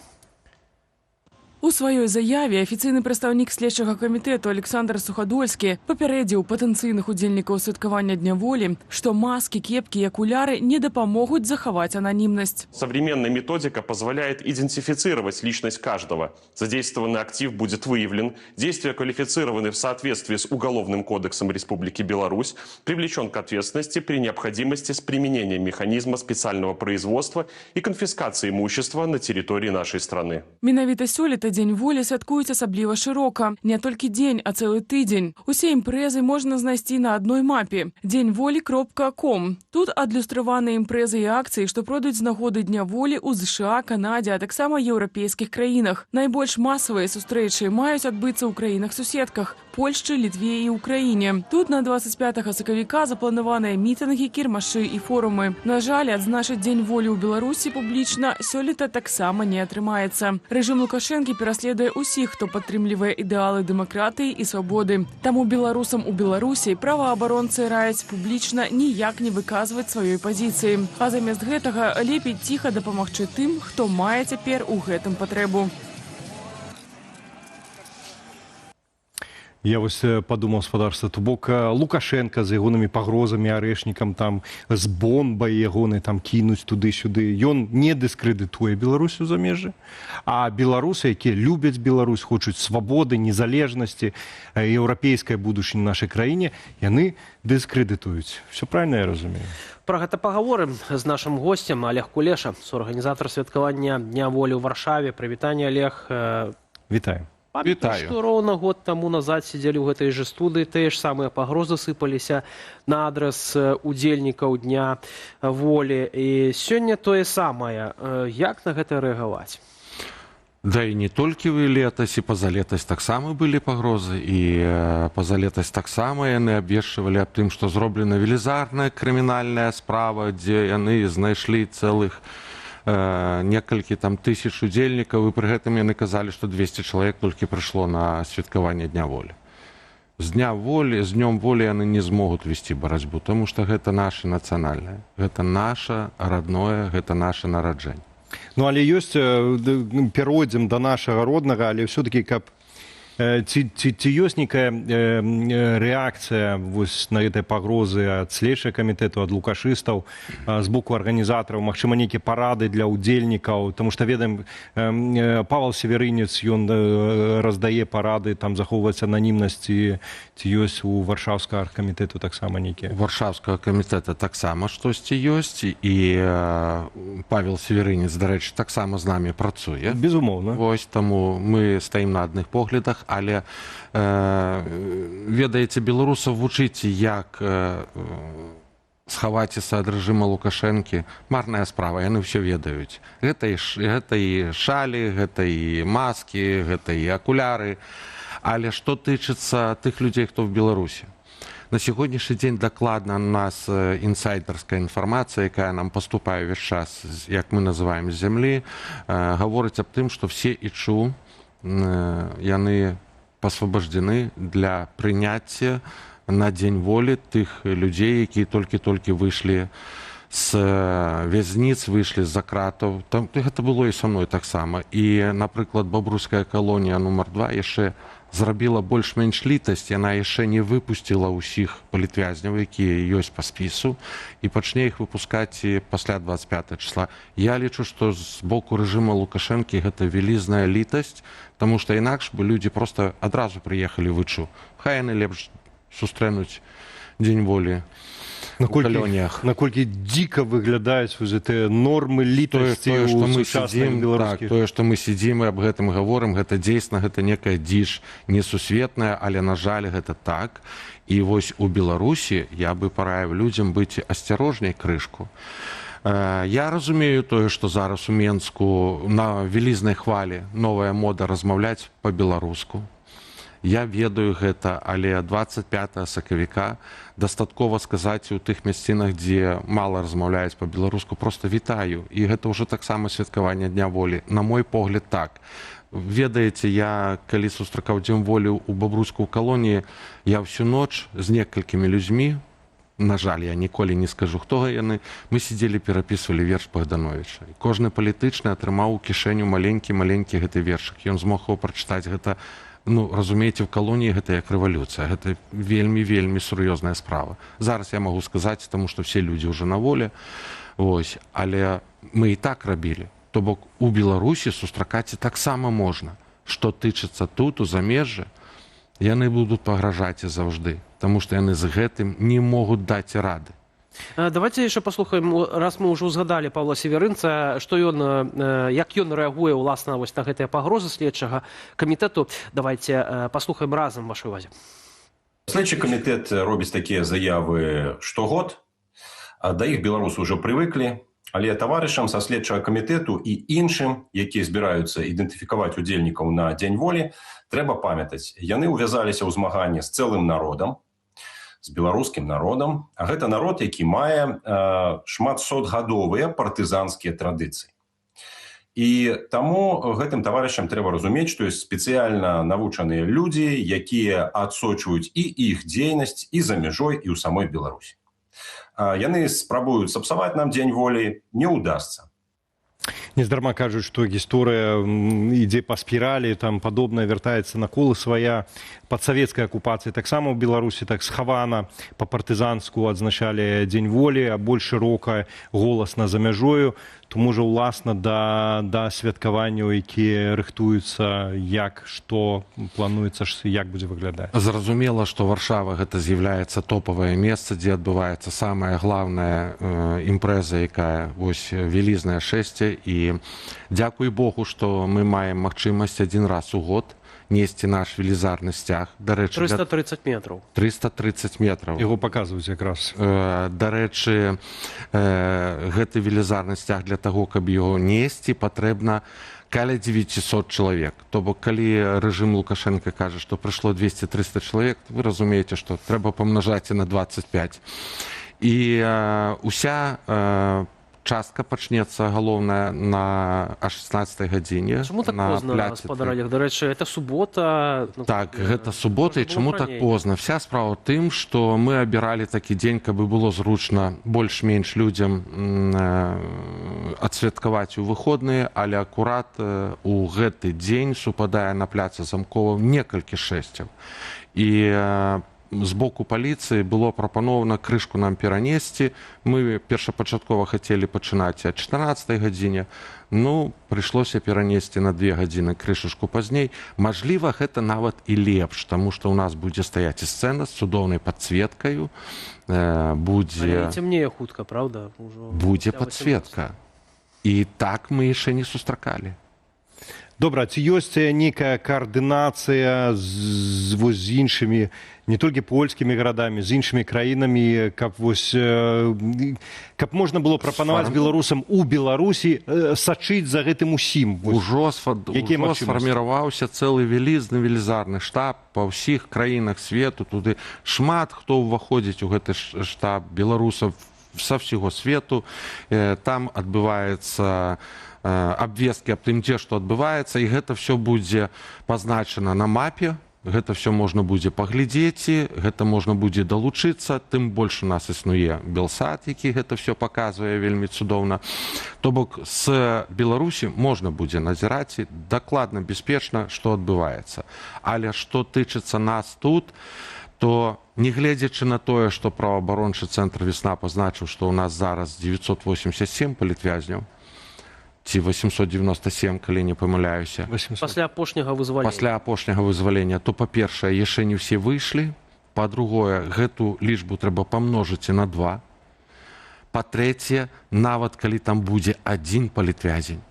У сваёй заяве афіцыйны прадстаўнік следчага камітэту Александр Сухадольскі папярэдзіў патэнцыйных удзельнікаў святкавання Дня волі, што маски, кепкі і акуляры не дапамогуць захаваць анонимность. Современная методика позволяет идентифицировать личность каждого. Задействованный актив будет выявлен, действия квалифицированы в соответствии с Уголовным кодексом Республики Беларусь, привлечен к ответственности при необходимости с применением механизма специального производства и конфискации имущества на территории нашей страны. Менавіта сёлета Дзень волі святкуюць асабліва шырока. Не толькі дзень, а цэлы тыдзень. Усе імпрэзы можна знайсці на адной мапе – деньволі.com. Тут адлюстраваныя імпрэзы і акцыі, што пройдуць з нагоды Дня волі ў США, Канадзе, а таксама еўрапейскіх краінах. Найбольш масавыя сустрэчы маюць адбыцца ў краінах-суседках – Польшчы, Літве і Украіне. Тут на 25 сакавіка запланаваныя мітынгі, кірмашы і форумы. На жаль, адзначыць Дзень волі ў Беларусі публічна сёлета таксама не атрымаецца. Рэжым Лукашэнкі пераследуе ўсіх, хто падтрымлівае ідэалы дэмакратыі і свабоды. Таму беларусам у Беларусі праваабаронцы раяць публічна ніяк не выказваць сваёй пазіцыі. А замест гэтага лепей ціха дапамагчы тым, хто мае цяпер у гэтым патрэбу. Я вось подумал, спадарства, то бок Лукашенко з ягонымі пагрозамі арэшнікам, там з бомбай ягонай там кінуць туды-сюды. Ён не дыскрэдытуе Беларусь у замежжы, а беларусы, якія любяць Беларусь, хочуць свабоды, незалежнасці, еўрапейскай будучыні нашай краіне, яны дыскрэдытуюць. Все правильно я разумею? Пра гэта пагаворым з нашым госцем. Олег Кулеша, суорганізатар святкавання Дня волі ў Варшаве. Прывітанне, Олег. Вітаю. Памятаю, што роўна год таму назад сидзелі ў гэтай жа студыі, тыя ж самыя пагрозы сыпаліся на адрас удзельнікаў Дня волі. І сёння тое самае. Як на гэта рэагаваць? Да і не толькі летась, і пазалетась таксама былі пагрозы, і пазалетась таксама яны абвешчвалі аб тым, што зроблена велізарная крымінальная справа, дзе яны знайшлі цэлых некалькі там тысяч удзельнікаў, і пры гэтым яны казалі, што 200 чалавек толькі прыйшло на святкаванне Дня волі. З Дня волі, з Днём волі яны не змогуць весці барацьбу, таму што гэта наша нацыянальнае, гэта наша родное, гэта наша нараджэнне. Ну, але ёсць, перайдзем да нашага роднага, але ўсё-такі, каб ці ёсць нейкая рэакцыя на гэтай пагрозы ад следчага камітэту, ад лукашыстаў, з боку арганізатараў, магчыма, нейкія парады для ўдзельнікаў, таму што ведаем, Павел Северынец, ён раздае парады, там захоўваць ананімнасць, ці ёсць у варшаўскага аргкамітэту таксама нейкія? У варшаўскага камітэта таксама штосьці ёсць, і Павел Северынец, дарэчы, таксама з намі працуе. Безумоўна. Вось, таму мы стаім на адных поглядах, але ведаеце, беларусаў вучыць, як схаваціся ад рэжыма Лукашэнкі, марная справа, яны ўсё ведаюць. Гэта і шалі, гэта і маскі, гэта і акуляры. Але што тычыцца тых людзей, хто в Беларусі? На сягонняшні дзень дакладна у нас інсайдерская інфармацыя, якая нам паступае ўвесь час, як мы называем, з зямлі, гаворыць аб тым, што все ічу, яны пасвобождены для прыняцця на Дзень волі тых людзей, якія толькі-толькі выйшлі з вязніц выйшлі з-за кратаў. Гэта было і са мной таксама. І, напрыклад, бабруйская калонія нумар 2 яшчэ зрабіла больш-менш літасць, яна яшчэ не выпусціла ўсіх палітвязняў, якія ёсць па спісу, і пачне іх выпускаць і пасля 25 числа. Я лічу, што з боку рэжыма Лукашэнкі гэта вялізная літасць, таму што інакш бы людзі проста адразу прыехалі вычу. Хай яны лепш сустрэнуць дзень волі у калоніях. Наколькі дзіка выглядаюць гэтыя нормы літасці ў сучасных беларускіх. Тое, што мы сидзім і аб гэтым гаворым, гэта дзейсна, гэта некая дзіж несусветная, але, на жаль, гэта так. І вось у Беларусі я бы параіў людзям быць асцярожней крышку. Я разумею тое, што зараз у Менску на вялізнай хвалі новая мода размаўляць па-беларуску. Я ведаю гэта, але 25 сакавіка дастаткова сказаць у тых мясцінах, дзе мала размаўляюць па-беларуску, проста вітаю. І гэта ўжо таксама святкаванне Дня волі. На мой погляд, так. Ведаеце, я, калі сустракаў Дзень волі ў бабруйскую калоніі, я всю ноч з некалькімі людзьмі, на жаль, я ніколі не скажу, хто яны, мы сидзелі, перапісвалі верш Богдановича. І кожны палітычны атрымаў у кішэню маленькі гэты вершак. Ён змог его прачытаць. Гэта, разумееце, в калоніі гэта як рэвалюцыя. Гэта вельмі сур'ёзная справа. Зараз я магу сказаць, таму што все людзі ўжо на волі. Ось. Але мы і так рабілі. То бок у Беларусі сустракаць таксама можна. Што тычыцца тут, у замежжы, яны будуць пагражаць і заўжды. Таму што яны з гэтым не могуць даць рады. Давайте яшчэ паслухаем, раз мы ўжо згадалі Павла Северынца, што ён, як ён рэагуе ўласна вось на гэтыя пагрозы следчага камітэту. Давайте паслухаем разам вашай увазе. Следчы камітэт робіць такія заявы штогод. Да іх беларусы ўжо прывыклі. Але таварышам са следчага камітэту і іншым, якія збіраюцца ідэнтыфікаваць удзельнікаў на Дзень волі, трэба памятаць, яны ўвязаліся ў змаганне з цэлым народам, з беларускім народам, а гэта народ, які мае шматсотгадовыя партызанскія традыцыі. І таму гэтым таварышам трэба разумець, што ёсць спецыяльна навучаныя людзі, якія адсочваюць і іх дзейнасць і за мяжой, і ў самой Беларусі. Яны спрабуюць сапсаваць нам Дзень волі, не ўдасца. Нездарма кажуць, што гісторыя ідзе па спіралі, там падобнае вяртаецца на колы свая. Пад савецкай акупацыяй таксама ў Беларусі так схавана па-партызанску адзначалі Дзень волі, а больш шырока, голасна за мяжою. Тому ж, уласна, да святкаванняў, якія рыхтуюцца, як, што плануецца, як будзе выглядаць. Зразумела, што Варшава гэта з'яўляецца топавае месца, дзе адбываецца самая главная імпрэза, якая вось вялізнае шэсце. І дзякуй Богу, што мы маем магчымасць адзін раз у год несці наш велізарны сцяг. 330 метраў. 330 метраў. Яго паказваюць якраз. Дарэчы, гэты велізарны сцяг для таго, каб яго несці, патрэбна каля 900 чалавек. То бок, калі рэжым Лукашэнка кажа, што прыйшло 200-300 чалавек, вы разумееце, што трэба памнажаць на 25. І уся частка пачнецца галоўная о 16 гадзіне. Чаму так позна, гаспадар Олег? Дарэчы, это субота. Так, гэта субота, і чаму так позна? Вся справа ў тым, што мы абіралі такі дзень, каб было зручна больш-менш людзям адсвяткаваць у выходныя, але акурат у гэты дзень супадае на пляцы Замкова некалькі шэсцяў. І з боку паліцыі было прапанована крышку нам перанесці. Мы першапачаткова хацелі пачынаць о 14 гадзіне. Прыйшлося перанесці на 2 гадзіны крышачку пазней. Мажліва, гэта нават і лепш, таму што ў нас будзе стаяць і сцэна з цудоўнай падсветкаю. Але цемнее хутка, правда? Будзе падсветка. І так мы яшчэ не сустракалі. Добра, ці ёсць нейкая каардынацыя з іншымі, не толькі польскімі гарадамі, з іншымі краінамі, каб можна было прапанаваць беларусам у Беларусі сачыць за гэтым усім? Ужо сфарміраваўся цэлы вялізны велізарны штаб па ўсіх краінах свету. Туды шмат хто ўваходзіць у гэты штаб беларусаў са ўсяго свету. Там адбываецца абвесткі аб тым, дзе што адбываецца, і гэта все будзе пазначана на мапе гэта все можна будзе паглядзець, гэта можна будзе далучыцца, тым больш у нас існуе Белсат, які гэта все паказвае вельмі цудоўна. То бок з Беларусі можна будзе назіраць дакладна бяспечна, што адбываецца. Але што тычыцца нас тут, то не гледзячы на тое, што праваабарончы цэнтр «Весна» пазначыў, што ў нас зараз 987 палітвязняў, ці 897, калі не памыляюся. Пасля апошняга вызвалення. Пасля апошняга вызвалення, то, па-першае, яшчэ не ўсе выйшлі, па-другое, гэту лічбу трэба памножыць на 2. Па-трэцяе, нават калі там будзе адзін палітвязень,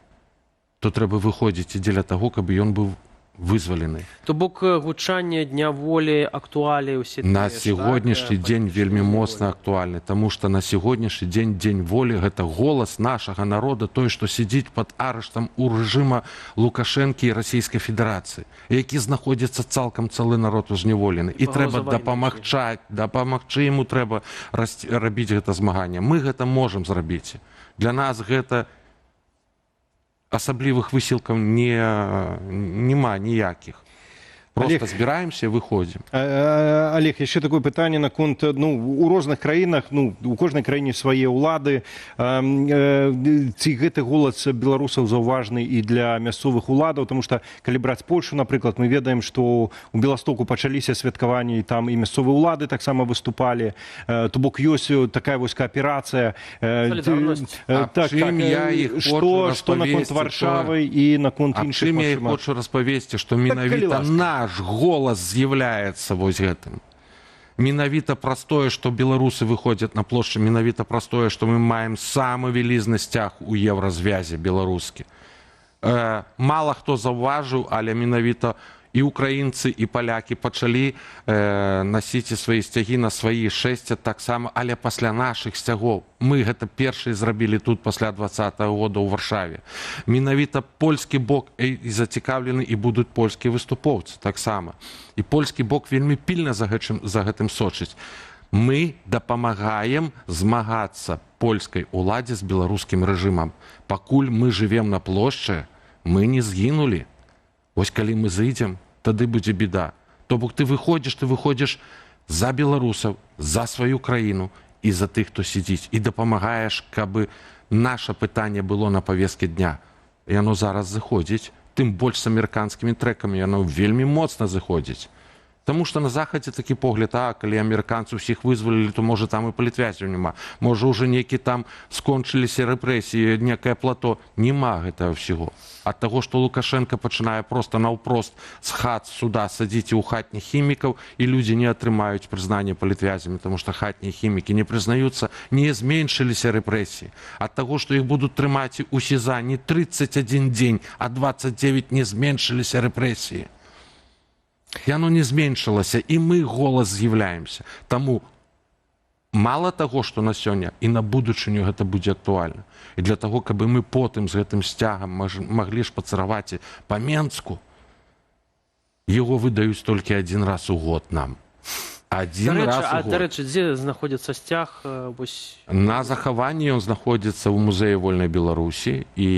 то трэба выходзіць дзеля таго, каб ён быў вызвалены. То бок гучанне дня волі актуалей усе на сягонняшні дзень вельмі моцна актуальны, таму што на сягонняшні дзень дзень волі гэта голас нашага народа, той, што сядзіць пад арыштам у рэжыма Лукашэнкі і Расійскай Федэрацыі, які знаходзіцца цалкам цэлы народ узняволены. І трэба дапамагчы яму, трэба рабіць гэта змаганне. Мы гэта можам зрабіць. Для нас гэта асаблівых высілкаў няма ніякіх. Просто збіраемся, выходзім. Олег, яшчэ такое пытанне наконт, у розных краінах, у кожнай краіне свае ўлады. Ці гэты голас беларусаў заўважны і для мясцовых уладаў, тому што, калі браць Польшу, напрыклад, мы ведаем, што у Беластоку пачаліся святкаванні, і там і мясцовыя ўлады таксама выступалі. То бок ёсць такая вось кааперацыя. Што наконт Варшавы і наконт іншых магчымасцей. Я хочу распавесці, што менавіта наш голас з'яўляецца вось гэтым. Менавіта праз тое, што беларусы выходзяць на плошчы, менавіта праз тое, што мы маем самы вялізны сцяг у еўразвязе беларускі. Мала хто заўважыў, але менавіта і украінцы, і палякі пачалі насіць свае сцягі на свае шэсця таксама, але пасля нашых сцягоў. Мы гэта першыя зрабілі тут пасля 20-го года ў Варшаве. Менавіта польскі бок і зацікаўлены, і будуць польскія выступоўцы таксама. І польскі бок вельмі пільна за гэтым сочыць. Мы дапамагаем змагацца польскай уладзе з беларускім рэжымам. Пакуль мы жывем на плошчы, мы не згінулі. Вось калі мы зайдзем, тады будзе беда. То бок ты выходзіш за беларусаў, за сваю краіну і за тых, хто сядзіць. І дапамагаеш, каб наша пытанне было на павесткі дня. Яно зараз заходзіць, тым больш з амерыканскімі трэкамі, яно вельмі моцна заходзіць. Таму што на захадзе такі погляд, калі амерыканцы ўсіх вызвалілі, то можа там і палітвязняў няма. Можа ўжо некі там скончыліся рэпрэсіі, некае плато. Нема гэтага ўсяго. Ад таго, што Лукашенко пачынае проста наўпрост з хат суда садзіць у хатніх хімікаў, і людзі не атрымаюць прызнання палітвязямі, таму што хатнія хімікі не прызнаюцца, не зменшыліся рэпрэсіі. Ад таго, што іх будуць трымаць у СІЗА не 31 дзень, а 29, не зменшыліся рэпрэсіі. Яно не зменшылася, і мы голас з'яўляемся. Таму мала таго, што на сёння, і на будучыню гэта будзе актуальна. І для таго, каб мы потым з гэтым сцягам маглі шпацыраваць па Менску, яго выдаюць толькі адзін раз у год нам. Адзін раз у год. Дарэчы, дзе знаходзіцца сцяг? На захаванні ён знаходзіцца ў музеі вольнай Беларусі, і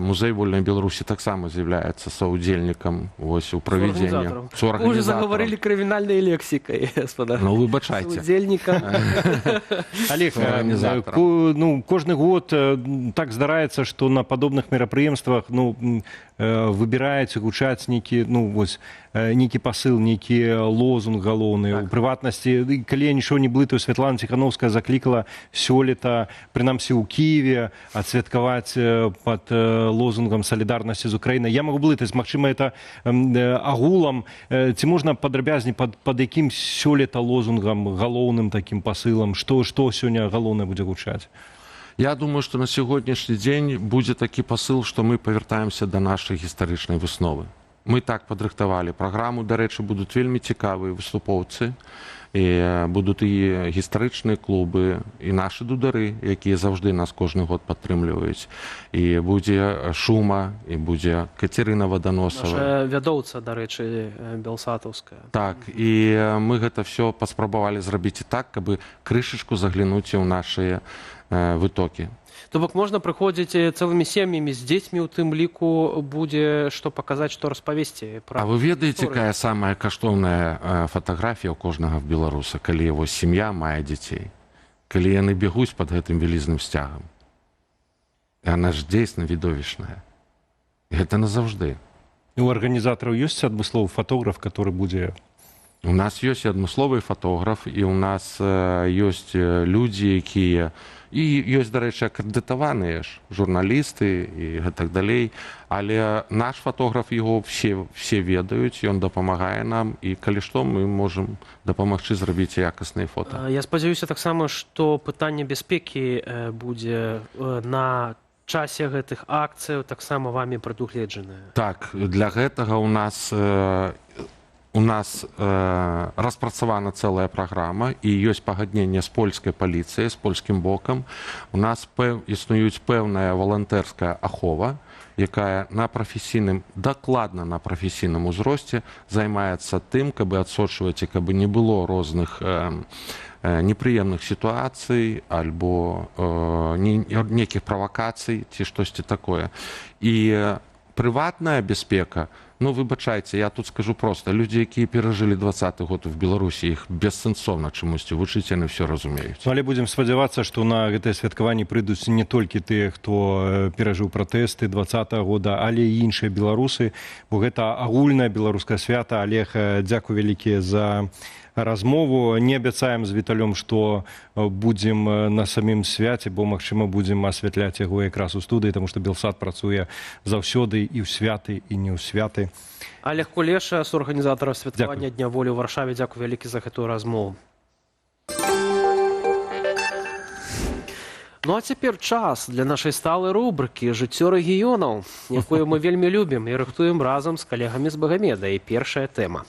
музей вольнай Беларусі таксама з'яўляецца саўдзельнікам у правядзення. Уже заговорили крымінальнай лексікай, господа. Ну, выбачайце. Саўдзельнікам. Олег, кожны год так здараецца, што на падобных мерапрыемствах выбіраюць, гучаць нейкі пасыл, нейкі лозунг галоўны. У прыватнасці, калі я нічого не блытаю, Святлана Ціхановская заклікала сёлета, прынамсі ў Кіеве, адсвяткаваць пад лозунгам салідарнасці з Украінай. Я магу блытаць, магчыма, это агулам. Ці можна падрабязней, пад якім сёлета лозунгам, галоўным такім пасылам, што сёння галоўнае будзе гучаць? Я думаю, што на сягонняшні дзень будзе такі пасыл, што мы павяртаемся да нашай гістарычнай высновы. Мы так падрыхтавалі праграму, дарэчы, будуць вельмі цікавыя выступоўцы, і будуць і гістарычныя клубы, і нашы дудары, якія заўжды нас кожны год падтрымліваюць. І будзе Шума, і будзе Кацярына Ваданосава. Наша вядоўца, дарэчы, белсатаўская. Так, і мы гэта все паспрабавалі зрабіць і так, каб крышачку заглянуць у нашыя вытокі. То бок можна прыходзіць цэлымі сем'ямі з дзецьмі, у тым ліку будзе што паказаць, што распавесці пра. А вы ведаеце, якая самая каштоўная фатаграфія ў кожнага беларуса, калі его сям'я мае дзяцей, калі яны бегуць пад гэтым вялізным сцягам? Яна ж дзейсна відовішная. Гэта назаўжды. У арганізатараў ёсць адмысловы фатограф, который будзе... У нас ёсць адмысловы фатограф, і ў нас ёсць людзі, якія... І ёсць, дарэчы, акрэдытаваныя ж журналісты і гэтак далей. Але наш фатограф, яго все ведаюць, ён дапамагае нам, і калі што, мы можам дапамагчы зрабіць якасныя фота. Я спадзяюся таксама, што пытанне бяспекі будзе на часе гэтых акцыяў таксама вамі прадугледжанае. Так, для гэтага у нас распрацавана цэлая праграма і ёсць пагадненне з польскай паліцыяй, з польскім бокам. У нас існуюць пэўная валантэрская ахова, якая дакладна на прафесійным узросце займаецца тым, каб адсочваць і каб не было розных непрыемных сітуацый альбо нейкіх правакацый ці штосьці такое. І прыватная бяспека, ну, выбачайце, я тут скажу проста, людзі, якія перажылі 20-й год в Беларусі, іх бессэнсоўна чамусьці вучыць, яны все разумеюць. Але будзем спадзявацца, што на гэтае святкаванне прыйдуць не толькі тыя, хто перажыў пратэсты 20-го года, але і іншыя беларусы, бо гэта агульнае беларускае свята. Олег, дзякуй вялікі за размову. Не абяцаем з Віталём, што будзем на самім свяце, бо, магчыма, будзем асвятляць яго якраз у студыі, таму што Белсат працуе заўсёды і ў святы, і не ў святы. Олег Кулеша, суарганізатар святкавання Дня волі ў Варшаве. Дзякуй вялікі за гэтую размову. Ну а цяпер час для нашай сталай рубрыкі «Жыццё рэгіёнаў», якую мы вельмі любім і рыхтуем разам з калегамі з Багамеда. І першая тэма.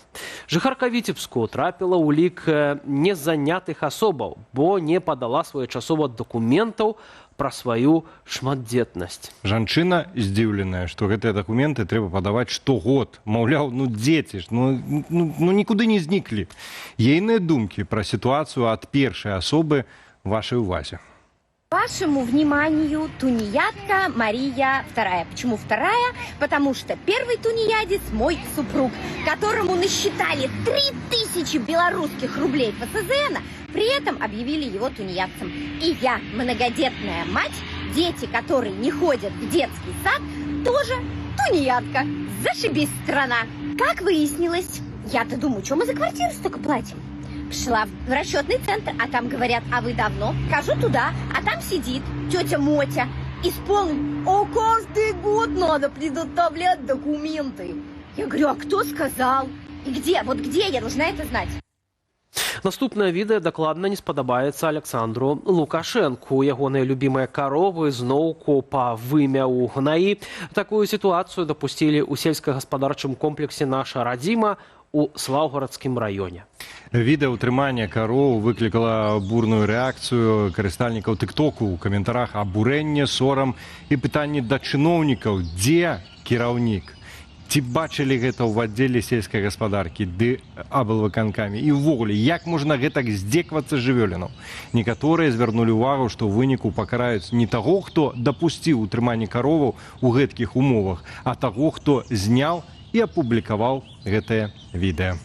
Жыхарка Віцебску трапіла ў лік незанятых асобаў, бо не падала своечасова дакументаў пра сваю шматдзетнасць. Жанчына здзіўленая, што гэтыя дакументы трэба падаваць штогод. Маўляў, ну дзеці ж, нікуды не зніклі. Ейныя думкі пра сітуацыю ад першай асобы вашай увазе. Вашему вниманию тунеядка Мария II. Почему вторая? Потому что первый тунеядец мой супруг, которому насчитали 3000 белорусских рублей ФСЗН, при этом объявили его тунеядцем. И я, многодетная мать, дети, которые не ходят в детский сад, тоже тунеядка. Зашибись, страна. Как выяснилось, я-то думаю, что мы за квартиру столько платим? Пришла в расчетный центр, а там говорят, а вы давно? Хожу туда, а там сидит тетя Мотя и с полным, каждый год надо предоставлять документы. Я говорю, а кто сказал? И где? Вот где я должна это знать? Наступнае відэа дакладна не спадабаецца Александру Лукашэнку. Ягоныя любімыя каровы зноўку па вымя ў гнаі. Такую сітуацыю дапусцілі ў сельскагаспадарчым комплексе «Наша радзіма» у Слаўгарадскім раёне. Відэа ўтрымання кароў выклікала бурную рэакцыю карыстальнікаў тыктоку. У каментарах абурэнне, сорам і пытанні да чыноўнікаў. Дзе кіраўнік? Ці бачылі гэта ў аддзеле сельскай гаспадаркі ды аблвыканкамі? І ўвогуле, як можна гэтак здзеквацца жывёлінаў? Некаторыя звярнулі ўвагу, што ў выніку пакараюць не таго, хто дапусціў утрыманне кароваў у гэткіх умовах, а таго, хто зняў і апублікаваў гэтае відэа.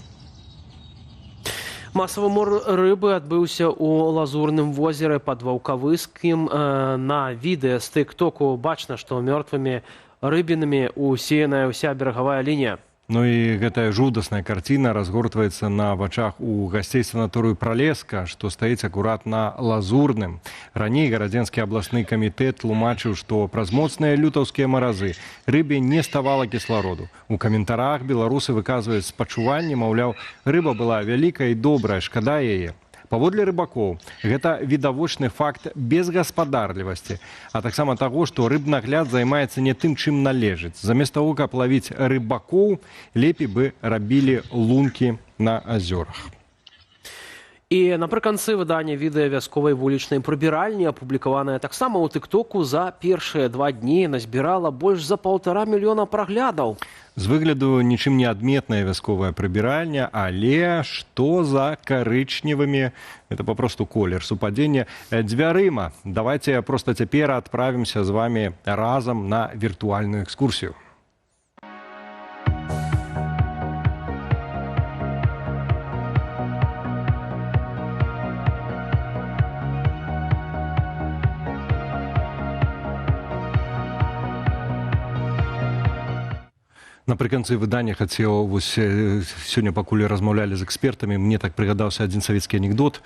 Масавы мор рыбы адбыўся ў Лазурным возеры пад Ваўкавыскім. На відэа з тыктоку бачна, што мёртвымі рыбінамі усеяная ўся берагавая лінія. Ну і гэтая жудасная карціна разгортваецца на вачах у гасцей санаторыю «Пралеска», што стаіць акурат на Лазурным. Раней гарадзенскі абласны камітэт тлумачыў, што праз моцныя лютаўскія маразы рыбе не ставала кіслароду. У каментарах беларусы выказваюць спачуванне, маўляў, рыба была вялікая і добрая, шкада яе. Паводле рыбакоў, гэта відавочны факт безгаспадарлівасці, а таксама таго, што рыбнагляд займаецца не тым, чым належыць. Замест таго, каб лавіць рыбакоў, лепей бы рабілі лункі на азёрах. І напрыканцы выдання відэа вясковай вулічнай прыбіральні, апублікаванае таксама ў тыктоку, за першыя 2 дні назбірала больш за 1,5 мільёна праглядаў. З выгляду нічым не адметная вясковая прыбіральня, але што за карычневымі, это папросту колер супадзення, дзвярыма. Давайте проста цяпер адправімся з вами разам на віртуальную экскурсію. Напрыканцы выдання хацеў, вось сёння пакуль размаўлялі з экспертамі, мне так прыгадаўся адзін савецкі анекдот.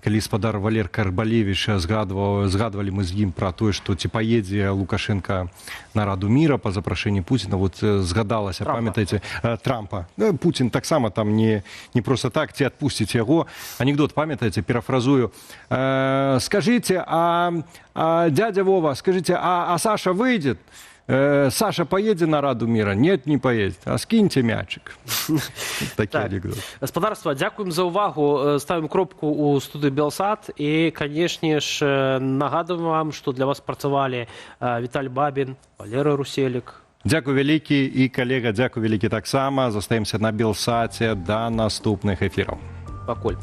Калі спадар Валер Карбалевіч згадвалі мы з ім пра тое, што ці паедзе Лукашенко на Раду міра па запрашэнні Пуціна, вот згадалася, памятаеце, Трампа. Пуцін таксама там не проста так, ці адпусціць яго. Анекдот, памятаеце, парафразую. Скажите, дядя Вова, скажите, а Саша выйдет? Саша поедет на Раду мира? Нет, не поедет. А скиньте мячик. Такие анекдоты. Гаспадарства, дзякуем за ўвагу. Ставім кропку ў студыі Белсат. І, канешне ж, нагадуем вам, што для вас працавалі Віталь Бабін, Валера Руселік. Дзякуй вялікі, і калега, дзякуй вялікі таксама. Застаемся на Белсаце да наступных эфіраў. Пакуль.